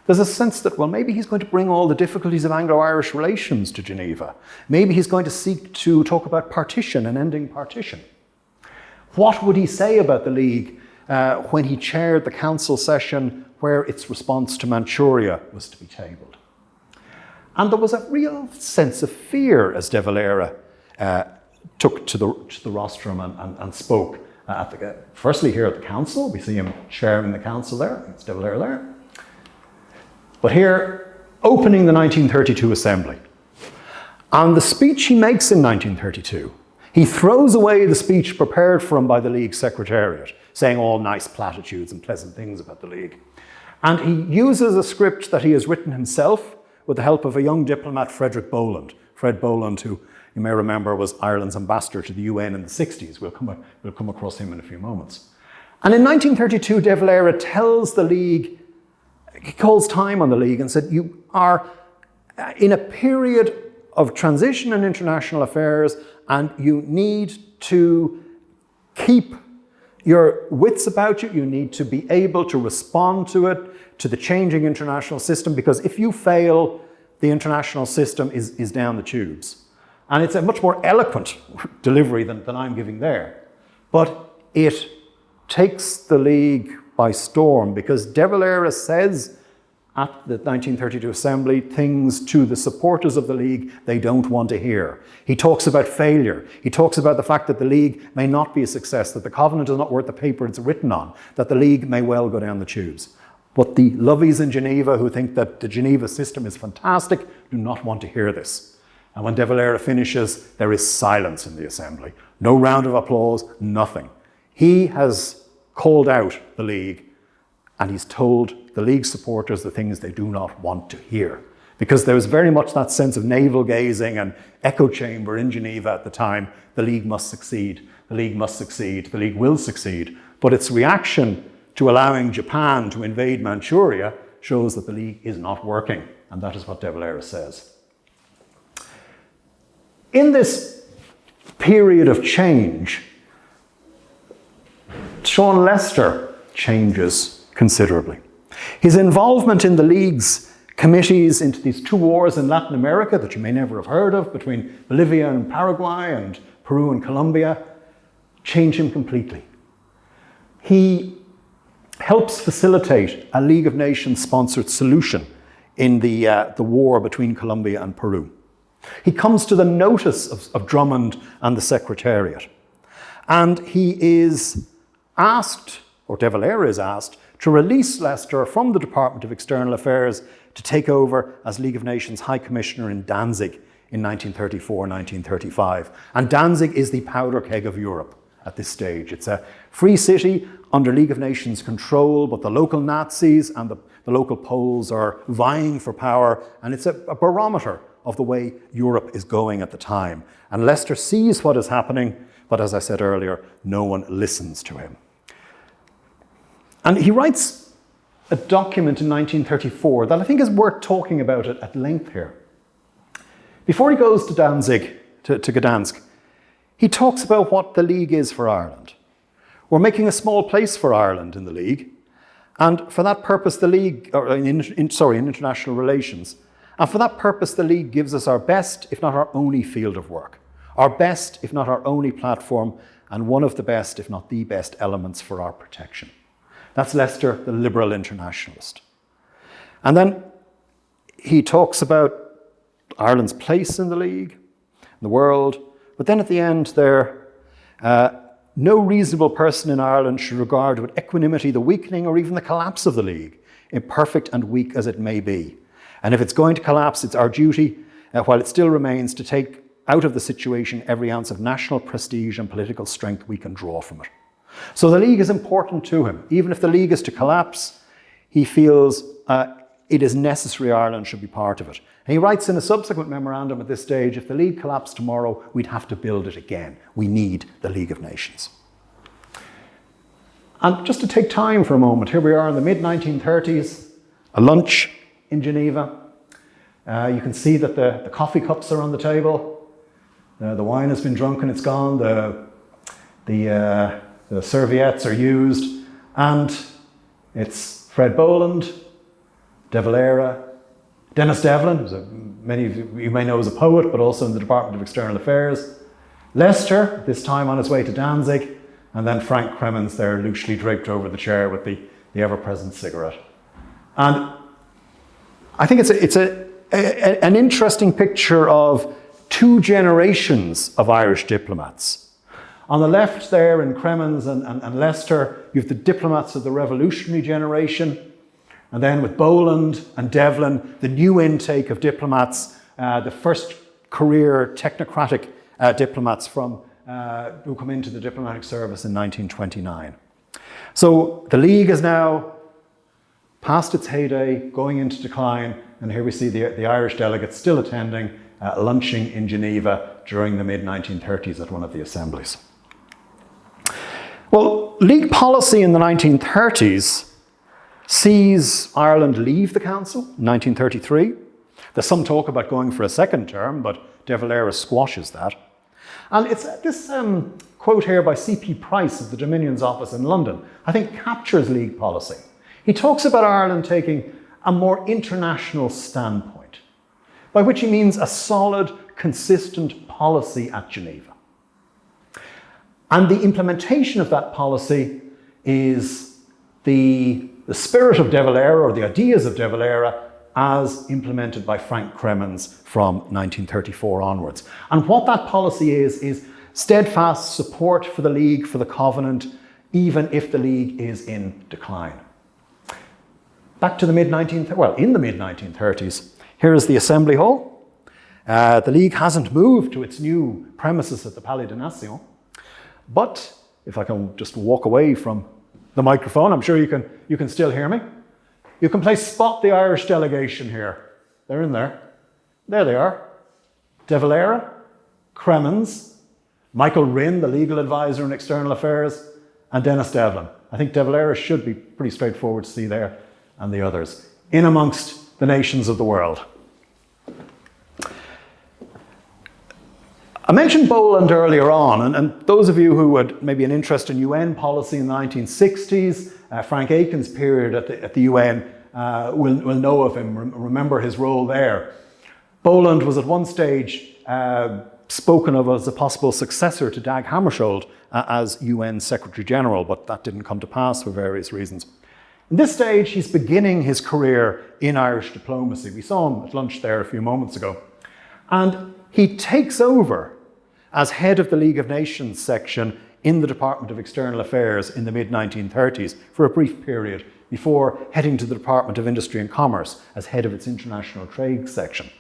There's a sense that, well, maybe he's going to bring all the difficulties of Anglo-Irish relations to Geneva. Maybe he's going to seek to talk about partition and ending partition. What would he say about the League when he chaired the council session where its response to Manchuria was to be tabled? And there was a real sense of fear as De Valera took to the rostrum and spoke. Firstly here at the council, we see him chairing the council there, it's De Valera there. But here, opening the 1932 Assembly. And the speech he makes in 1932, he throws away the speech prepared for him by the League Secretariat, saying all nice platitudes and pleasant things about the League. And he uses a script that he has written himself with the help of a young diplomat, Frederick Boland. Fred Boland, who you may remember was Ireland's ambassador to the UN in the 60s. We'll come across him in a few moments. And in 1932, De Valera tells the League, he calls time on the League and said, you are in a period of transition in international affairs and you need to keep your wits about you. You need to be able to respond to it, to the changing international system, because if you fail, the international system is down the tubes. And it's a much more eloquent delivery than I'm giving there. But it takes the League by storm, because De Valera says at the 1932 Assembly things to the supporters of the League they don't want to hear. He talks about failure. He talks about the fact that the League may not be a success, that the Covenant is not worth the paper it's written on, that the League may well go down the tubes. But the lovies in Geneva who think that the Geneva system is fantastic do not want to hear this. And when De Valera finishes, there is silence in the Assembly. No round of applause, nothing. He has called out the League and he's told the League supporters the things they do not want to hear. Because there was very much that sense of navel-gazing and echo chamber in Geneva at the time. The League must succeed. The League must succeed. The League will succeed. But its reaction to allowing Japan to invade Manchuria shows that the League is not working. And that is what De Valera says. In this period of change, Sean Lester changes considerably. His involvement in the League's committees into these two wars in Latin America that you may never have heard of, between Bolivia and Paraguay and Peru and Colombia, changed him completely. He helps facilitate a League of Nations sponsored solution in the war between Colombia and Peru. He comes to the notice of Drummond and the Secretariat. And he is asked, or De Valera is asked, to release Lester from the Department of External Affairs to take over as League of Nations High Commissioner in Danzig in 1934-1935. And Danzig is the powder keg of Europe at this stage. It's a free city under League of Nations control, but the local Nazis and the local Poles are vying for power, and it's a barometer of the way Europe is going at the time. And Lester sees what is happening, but as I said earlier, no one listens to him. And he writes a document in 1934 that I think is worth talking about it at length here. Before he goes to Danzig, to Gdansk, he talks about what the League is for Ireland. We're making a small place for Ireland in the League, and for that purpose the League, in international relations, and for that purpose the League gives us our best, if not our only field of work, our best, if not our only platform, and one of the best, if not the best elements for our protection. That's Lester, the liberal internationalist. And then he talks about Ireland's place in the League, in the world, but then at the end there, no reasonable person in Ireland should regard with equanimity the weakening or even the collapse of the League, imperfect and weak as it may be. And if it's going to collapse, it's our duty, while it still remains, to take out of the situation every ounce of national prestige and political strength we can draw from it. So the League is important to him. Even if the League is to collapse, he feels it is necessary Ireland should be part of it. And he writes in a subsequent memorandum at this stage, if the League collapsed tomorrow, we'd have to build it again. We need the League of Nations. And just to take time for a moment, here we are in the mid-1930s, a lunch in Geneva. You can see that the coffee cups are on the table. The wine has been drunk and it's gone. The serviettes are used, and it's Fred Boland, De Valera, Dennis Devlin, who many of you may know as a poet, but also in the Department of External Affairs, Lester, this time on his way to Danzig, and then Frank Cremens there loosely draped over the chair with the ever-present cigarette. And I think it's an interesting picture of two generations of Irish diplomats. On the left there in Cremons and Leicester, you have the diplomats of the revolutionary generation. And then with Boland and Devlin, the new intake of diplomats, the first career technocratic diplomats who come into the diplomatic service in 1929. So the League is now past its heyday, going into decline, and here we see the Irish delegates still attending, lunching in Geneva during the mid-1930s at one of the assemblies. Well, League policy in the 1930s sees Ireland leave the Council in 1933. There's some talk about going for a second term, but De Valera squashes that. And it's this quote here by C.P. Price of the Dominion's office in London, I think captures League policy. He talks about Ireland taking a more international standpoint, by which he means a solid, consistent policy at Geneva. And the implementation of that policy is the spirit of De Valera, or the ideas of De Valera, as implemented by Frank Cremons from 1934 onwards. And what that policy is steadfast support for the League, for the Covenant, even if the League is in decline. Back to the in the mid-1930s, here is the Assembly Hall. The League hasn't moved to its new premises at the Palais des Nations. But if I can just walk away from the microphone, I'm sure you can still hear me. You can spot the Irish delegation here. They're in there. There they are. De Valera, Cremons, Michael Rinn, the legal advisor in external affairs, and Dennis Devlin. I think De Valera should be pretty straightforward to see there, and the others, in amongst the nations of the world. I mentioned Boland earlier on, and those of you who had maybe an interest in UN policy in the 1960s, Frank Aiken's period at the UN, will know of him, remember his role there. Boland was at one stage spoken of as a possible successor to Dag Hammarskjöld as UN Secretary General, but that didn't come to pass for various reasons. At this stage, he's beginning his career in Irish diplomacy. We saw him at lunch there a few moments ago. And he takes over as head of the League of Nations section in the Department of External Affairs in the mid-1930s for a brief period before heading to the Department of Industry and Commerce as head of its international trade section.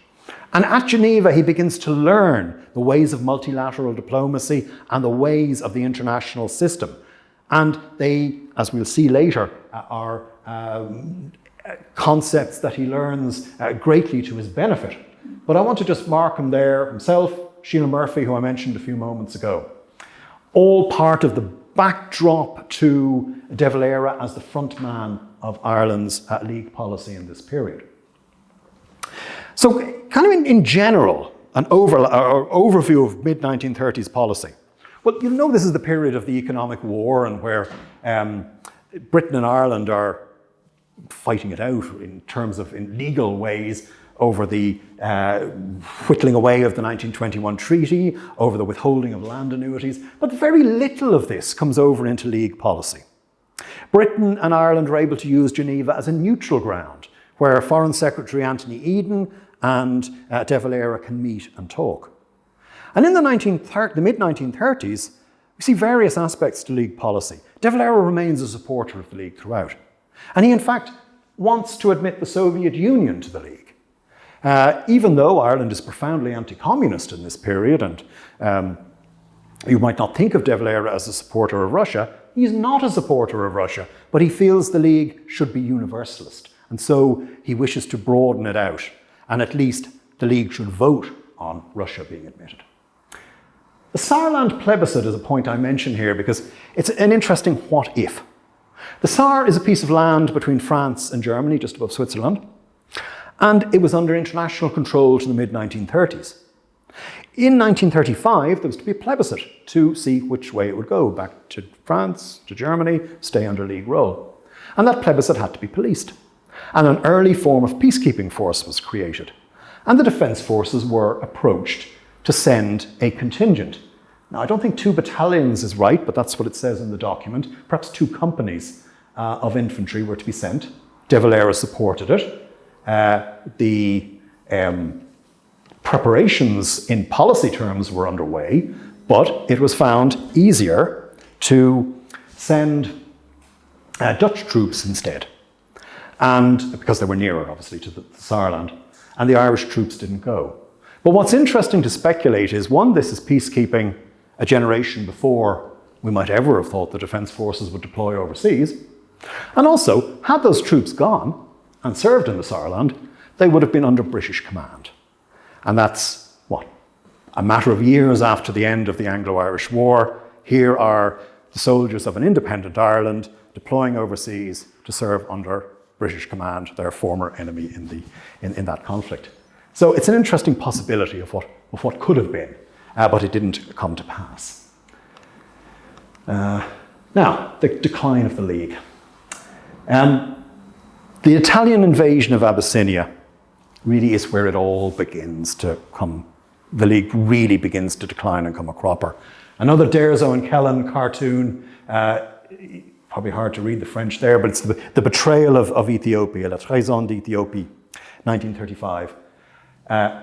And at Geneva, he begins to learn the ways of multilateral diplomacy and the ways of the international system. And they, as we'll see later, are concepts that he learns greatly to his benefit. But I want to just mark him there, himself, Sheila Murphy, who I mentioned a few moments ago. All part of the backdrop to De Valera as the front man of Ireland's League policy in this period. So kind of in general, an overview of mid-1930s policy. Well, you know this is the period of the economic war and where Britain and Ireland are fighting it out in terms of in legal ways over the whittling away of the 1921 treaty, over the withholding of land annuities, but very little of this comes over into League policy. Britain and Ireland are able to use Geneva as a neutral ground where Foreign Secretary Anthony Eden and De Valera can meet and talk. And in the mid-1930s, we see various aspects to League policy. De Valera remains a supporter of the League throughout. And he, in fact, wants to admit the Soviet Union to the League. Even though Ireland is profoundly anti-communist in this period, and you might not think of De Valera as a supporter of Russia, he's not a supporter of Russia, but he feels the League should be universalist. And so he wishes to broaden it out, and at least the League should vote on Russia being admitted. The Saarland plebiscite is a point I mention here because it's an interesting what if. The Saar is a piece of land between France and Germany, just above Switzerland, and it was under international control to the mid-1930s. In 1935, there was to be a plebiscite to see which way it would go, back to France, to Germany, stay under League rule. And that plebiscite had to be policed. And an early form of peacekeeping force was created. And the defence forces were approached to send a contingent. Now, I don't think 2 battalions is right, but that's what it says in the document. Perhaps 2 companies of infantry were to be sent. De Valera supported it. The Preparations in policy terms were underway, but it was found easier to send Dutch troops instead. And because they were nearer, obviously, to the Saarland, and the Irish troops didn't go. But what's interesting to speculate is, one, this is peacekeeping a generation before we might ever have thought the Defence Forces would deploy overseas. And also, had those troops gone and served in the Saarland, they would have been under British command. And that's, what, a matter of years after the end of the Anglo-Irish War. Here are the soldiers of an independent Ireland deploying overseas to serve under British command, their former enemy in that conflict. So it's an interesting possibility of what could have been, but it didn't come to pass. Now, the decline of the League. The Italian invasion of Abyssinia really is where it all begins to come. The League really begins to decline and come a cropper. Another Derzo and Kellen cartoon, probably hard to read the French there, but it's the betrayal of Ethiopia, La Trahison d'Éthiopie, 1935.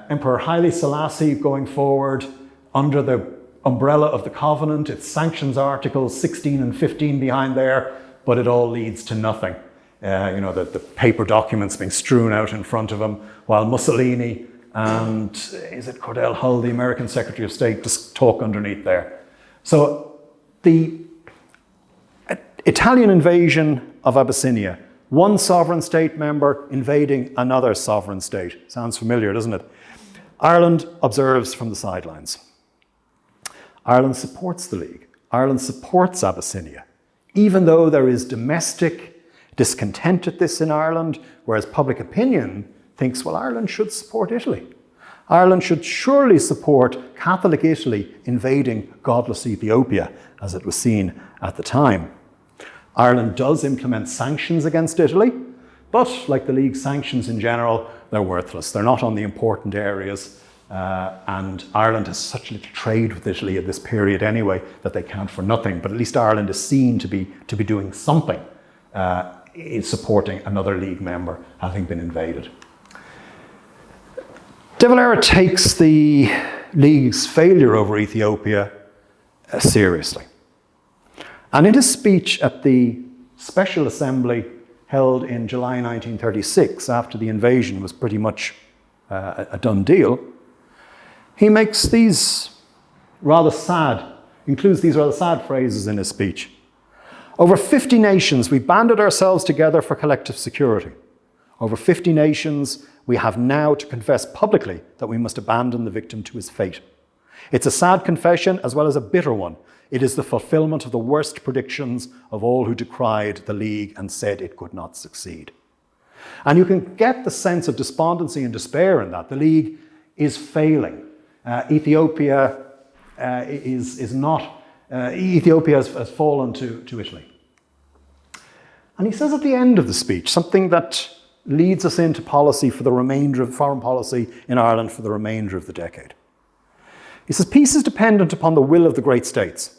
Emperor Haile Selassie going forward under the umbrella of the Covenant, its sanctions articles 16 and 15 behind there, but it all leads to nothing. The paper documents being strewn out in front of him, while Mussolini and, is it Cordell Hull, the American Secretary of State, just talk underneath there. So the Italian invasion of Abyssinia, one sovereign state member invading another sovereign state. Sounds familiar, doesn't it? Ireland observes from the sidelines. Ireland supports the League. Ireland supports Abyssinia, even though there is domestic discontent at this in Ireland, whereas public opinion thinks, well, Ireland should support Italy. Ireland should surely support Catholic Italy invading godless Ethiopia, as it was seen at the time. Ireland does implement sanctions against Italy, but like the League sanctions in general, they're worthless. They're not on the important areas, and Ireland has such little trade with Italy at this period anyway that they count for nothing. But at least Ireland is seen to be doing something in supporting another League member having been invaded. De Valera takes the League's failure over Ethiopia seriously. And in his speech at the Special Assembly held in July 1936, after the invasion was pretty much a done deal, he makes includes these rather sad phrases in his speech. Over 50 nations, we banded ourselves together for collective security. Over 50 nations, we have now to confess publicly that we must abandon the victim to his fate. It's a sad confession as well as a bitter one. It is the fulfillment of the worst predictions of all who decried the League and said it could not succeed. And you can get the sense of despondency and despair in that. The League is failing. Ethiopia has fallen to Italy. And he says at the end of the speech something that leads us into policy for the remainder of foreign policy in Ireland for the remainder of the decade. He says, peace is dependent upon the will of the great states.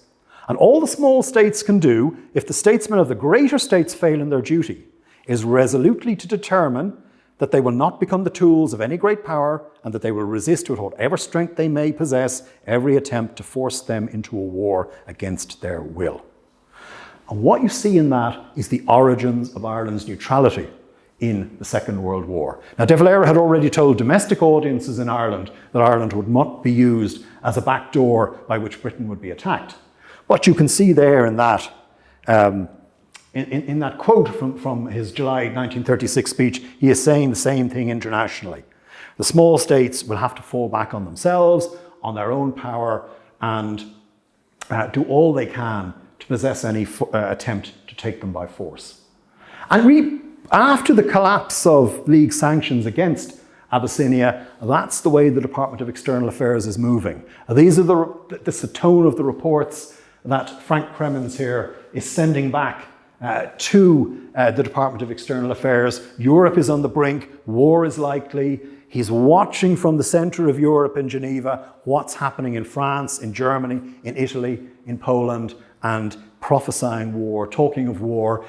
And all the small states can do, if the statesmen of the greater states fail in their duty, is resolutely to determine that they will not become the tools of any great power and that they will resist with whatever strength they may possess every attempt to force them into a war against their will. And what you see in that is the origins of Ireland's neutrality in the Second World War. Now, De Valera had already told domestic audiences in Ireland that Ireland would not be used as a backdoor by which Britain would be attacked. What you can see there in that, in that quote from his July 1936 speech, he is saying the same thing internationally. The small states will have to fall back on themselves, on their own power, and do all they can to possess any attempt to take them by force. And after the collapse of League sanctions against Abyssinia, that's the way the Department of External Affairs is moving. This is the tone of the reports that Frank Kremens here is sending back to the Department of External Affairs. Europe is on the brink, war is likely. He's watching from the center of Europe in Geneva what's happening in France, in Germany, in Italy, in Poland, and prophesying war, talking of war,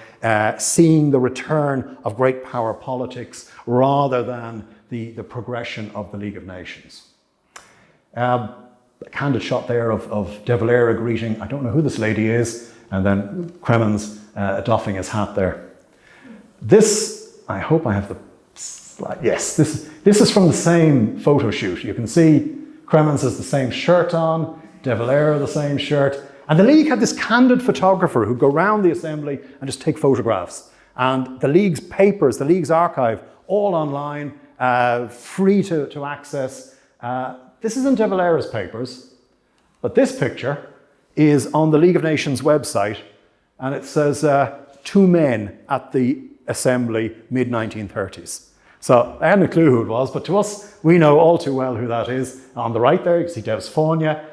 seeing the return of great power politics rather than the progression of the League of Nations. A candid shot there of De Valera greeting, I don't know who this lady is, and then Cremens doffing his hat there. This, I hope I have the slide. Yes, this is from the same photo shoot. You can see Cremens has the same shirt on, De Valera the same shirt. And the League had this candid photographer who'd go around the assembly and just take photographs. And the League's papers, the League's archive, all online, free to access. This isn't De Valera's papers, but this picture is on the League of Nations website, and it says 2 men at the assembly, mid-1930s. So I hadn't a clue who it was, but to us, we know all too well who that is. On the right there, you can see Devs Faunia,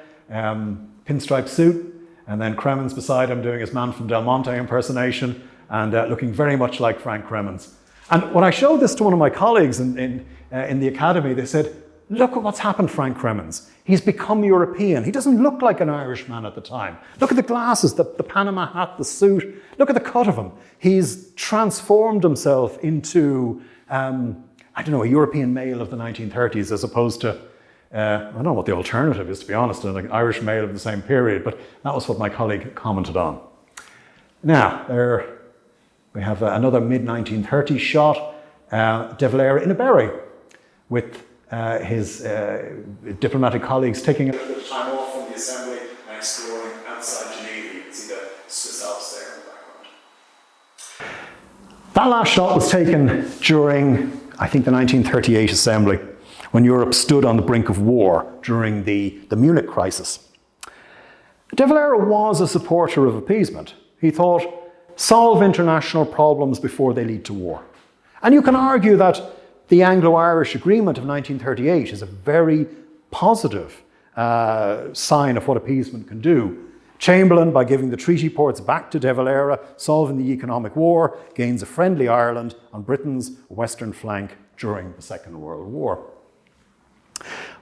pinstripe suit, and then Cremens beside him doing his Man from Del Monte impersonation, and looking very much like Frank Cremens. And when I showed this to one of my colleagues in the academy, they said, look at what's happened, Frank Cremens. He's become European. He doesn't look like an Irishman at the time. Look at the glasses, the Panama hat, the suit. Look at the cut of him. He's transformed himself into, I don't know, a European male of the 1930s as opposed to, I don't know what the alternative is, to be honest, an Irish male of the same period, but that was what my colleague commented on. Now, there we have another mid-1930s shot, De Valera in a beret with his diplomatic colleagues taking a little bit of time off from the assembly and exploring outside Geneva. You can see the Swiss Alps there in the background. That last shot was taken during, I think, the 1938 assembly, when Europe stood on the brink of war during the Munich crisis. De Valera was a supporter of appeasement. He thought, solve international problems before they lead to war. And you can argue that the Anglo-Irish Agreement of 1938 is a very positive sign of what appeasement can do. Chamberlain, by giving the treaty ports back to De Valera, solving the economic war, gains a friendly Ireland on Britain's western flank during the Second World War.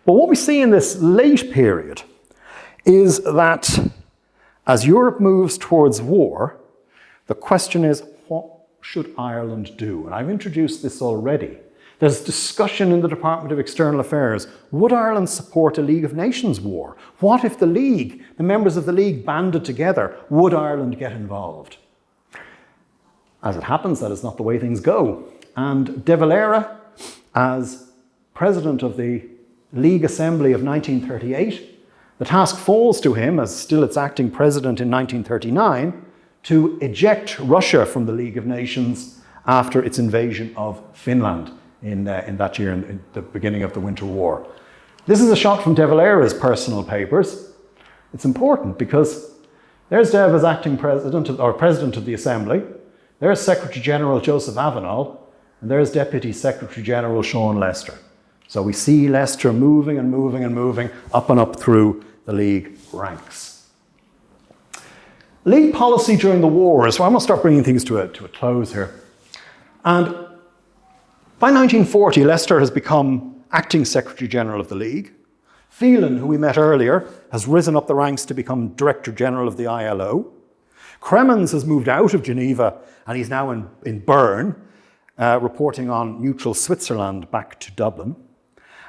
But what we see in this late period is that as Europe moves towards war, the question is, what should Ireland do? And I've introduced this already. There's discussion in the Department of External Affairs. Would Ireland support a League of Nations war? What if the League, the members of the League banded together? Would Ireland get involved? As it happens, that is not the way things go. And De Valera, as president of the League Assembly of 1938, the task falls to him, as still its acting president in 1939, to eject Russia from the League of Nations after its invasion of Finland in that year, in the beginning of the Winter War. This is a shot from De Valera's personal papers. It's important because there's Dev as acting president, or president of the Assembly. There's Secretary General Joseph Avenel, and there's Deputy Secretary General Sean Lester. So we see Lester moving and moving and moving up and up through the League ranks. League policy during the war, so I'm going to start bringing things to a close here. And by 1940, Lester has become acting Secretary General of the League. Phelan, who we met earlier, has risen up the ranks to become Director General of the ILO. Cremens has moved out of Geneva and he's now in Bern, reporting on neutral Switzerland back to Dublin.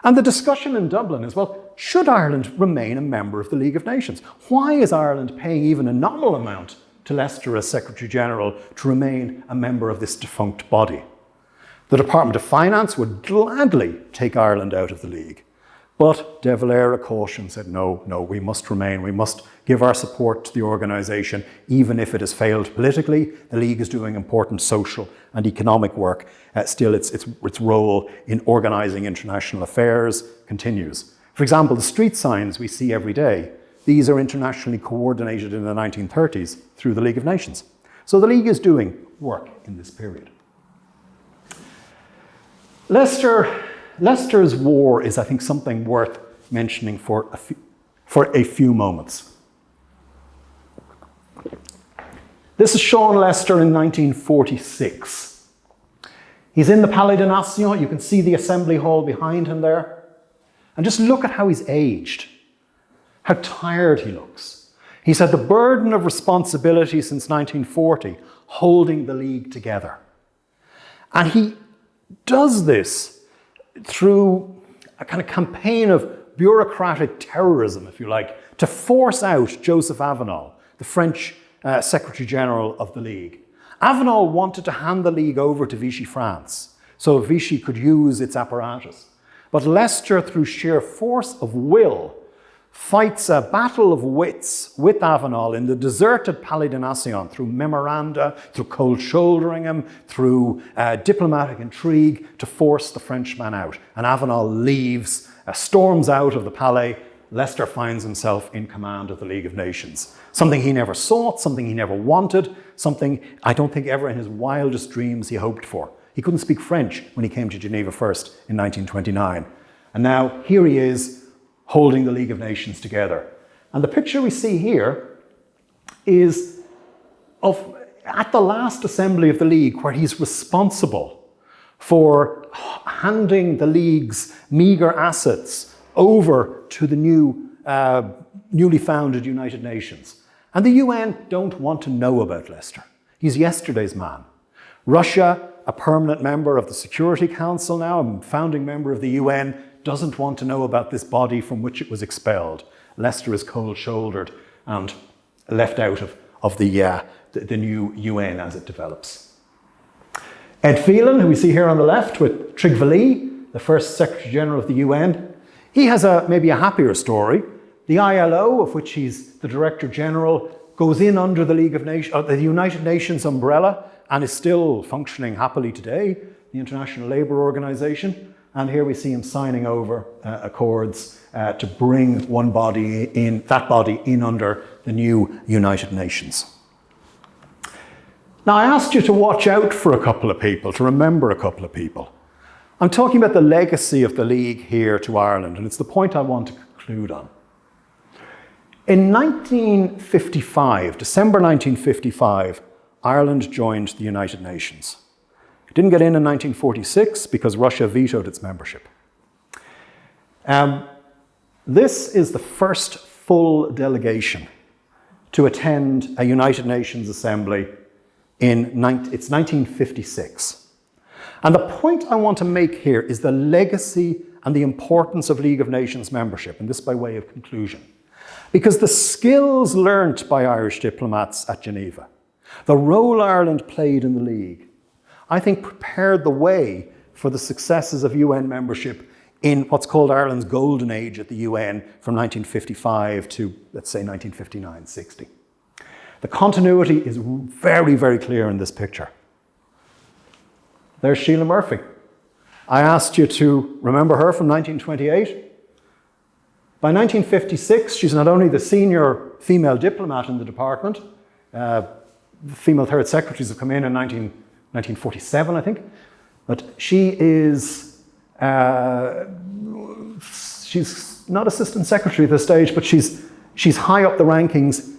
And the discussion in Dublin is, well, should Ireland remain a member of the League of Nations? Why is Ireland paying even a nominal amount to Lester as Secretary General to remain a member of this defunct body? The Department of Finance would gladly take Ireland out of the League. But De Valera cautioned, said, no, we must remain. We must give our support to the organisation, even if it has failed politically. The League is doing important social and economic work. Still, its role in organising international affairs continues. For example, the street signs we see every day, these are internationally coordinated in the 1930s through the League of Nations. So the League is doing work in this period. Leicester's war is, I think, something worth mentioning for a few moments. This is Sean Lester in 1946. He's in the Palais des Nations. You can see the Assembly Hall behind him there. And just look at how he's aged, how tired he looks. He's had the burden of responsibility since 1940, holding the League together. And he does this through a kind of campaign of bureaucratic terrorism, if you like, to force out Joseph Avenel, the French Secretary General of the League. Avenel wanted to hand the League over to Vichy France, so Vichy could use its apparatus. But Leicester, through sheer force of will, fights a battle of wits with Avenel in the deserted Palais des Nations through memoranda, through cold shouldering him, through diplomatic intrigue to force the Frenchman out. And Avenel leaves, storms out of the Palais. Leicester finds himself in command of the League of Nations. Something he never sought, something he never wanted, something I don't think ever in his wildest dreams he hoped for. He couldn't speak French when he came to Geneva first in 1929. And now here he is, holding the League of Nations together. And the picture we see here is of at the last assembly of the League, where he's responsible for handing the League's meagre assets over to the newly founded United Nations. And the UN don't want to know about Leicester. He's yesterday's man. Russia, a permanent member of the Security Council now, a founding member of the UN, doesn't want to know about this body from which it was expelled. Leicester is cold-shouldered and left out of the new UN as it develops. Ed Phelan, who we see here on the left with Trig Vallée, the first Secretary General of the UN, he has maybe a happier story. The ILO, of which he's the Director General, goes in under the the United Nations umbrella and is still functioning happily today, the International Labour Organization. And here we see him signing over accords to bring that body in under the new United Nations. Now, I asked you to watch out for a couple of people, to remember a couple of people. I'm talking about the legacy of the League here to Ireland, and it's the point I want to conclude on. In 1955, December 1955, Ireland joined the United Nations. It didn't get in 1946 because Russia vetoed its membership. This is the first full delegation to attend a United Nations Assembly it's 1956. And the point I want to make here is the legacy and the importance of League of Nations membership, and this by way of conclusion. Because the skills learnt by Irish diplomats at Geneva, the role Ireland played in the League, I think prepared the way for the successes of UN membership in what's called Ireland's golden age at the UN from 1955 to, let's say, 1959-60. The continuity is very, very clear in this picture. There's Sheila Murphy. I asked you to remember her from 1928. By 1956, she's not only the senior female diplomat in the department, the female third secretaries have come in 1947, I think, but she's not assistant secretary at this stage, but she's high up the rankings,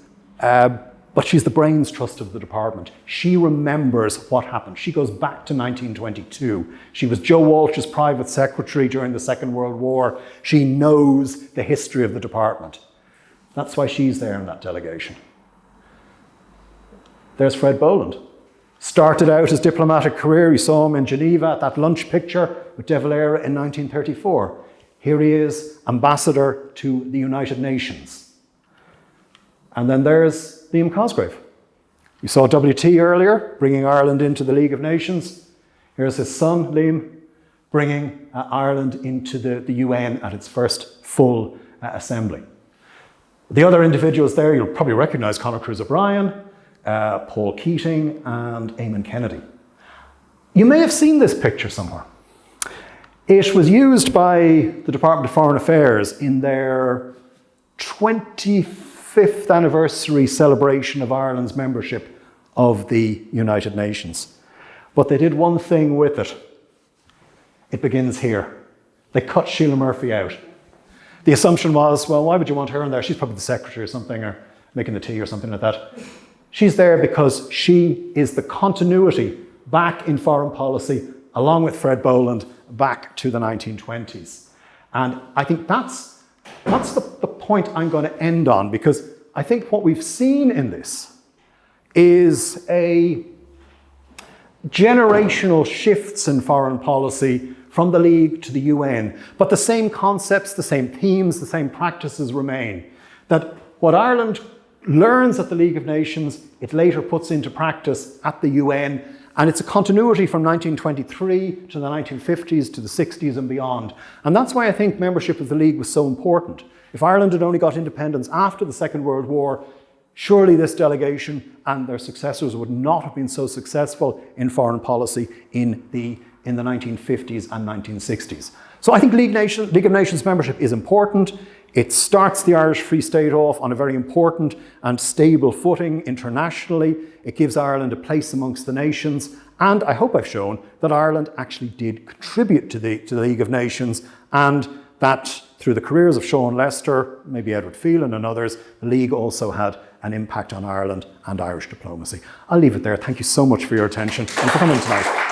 but she's the brains trust of the department. She remembers what happened. She goes back to 1922. She was Joe Walsh's private secretary during the Second World War. She knows the history of the department. That's why she's there in that delegation. There's Fred Boland. Started out his diplomatic career. You saw him in Geneva at that lunch picture with De Valera in 1934. Here he is, ambassador to the United Nations. And then there's Liam Cosgrave. You saw WT earlier, bringing Ireland into the League of Nations. Here's his son, Liam, bringing Ireland into the UN at its first full assembly. The other individuals there, you'll probably recognize Conor Cruise O'Brien, Paul Keating, and Eamon Kennedy. You may have seen this picture somewhere. It was used by the Department of Foreign Affairs in their 25th anniversary celebration of Ireland's membership of the United Nations. But they did one thing with it. It begins here. They cut Sheila Murphy out. The assumption was, well, why would you want her in there? She's probably the secretary or something, or making the tea or something like that. She's there because she is the continuity back in foreign policy, along with Fred Boland, back to the 1920s. And I think that's the point I'm going to end on, because I think what we've seen in this is a generational shifts in foreign policy from the League to the UN. But the same concepts, the same themes, the same practices remain. That what Ireland learns at the League of Nations, it later puts into practice at the UN, and it's a continuity from 1923 to the 1950s to the 60s and beyond. And that's why I think membership of the League was so important. If Ireland had only got independence after the Second World War, surely this delegation and their successors would not have been so successful in foreign policy in the 1950s and 1960s. So I think League of Nations membership is important. It starts the Irish Free State off on a very important and stable footing internationally. It gives Ireland a place amongst the nations. And I hope I've shown that Ireland actually did contribute to the League of Nations, and that through the careers of Sean Lester, maybe Edward Phelan and others, the League also had an impact on Ireland and Irish diplomacy. I'll leave it there. Thank you so much for your attention and for coming tonight.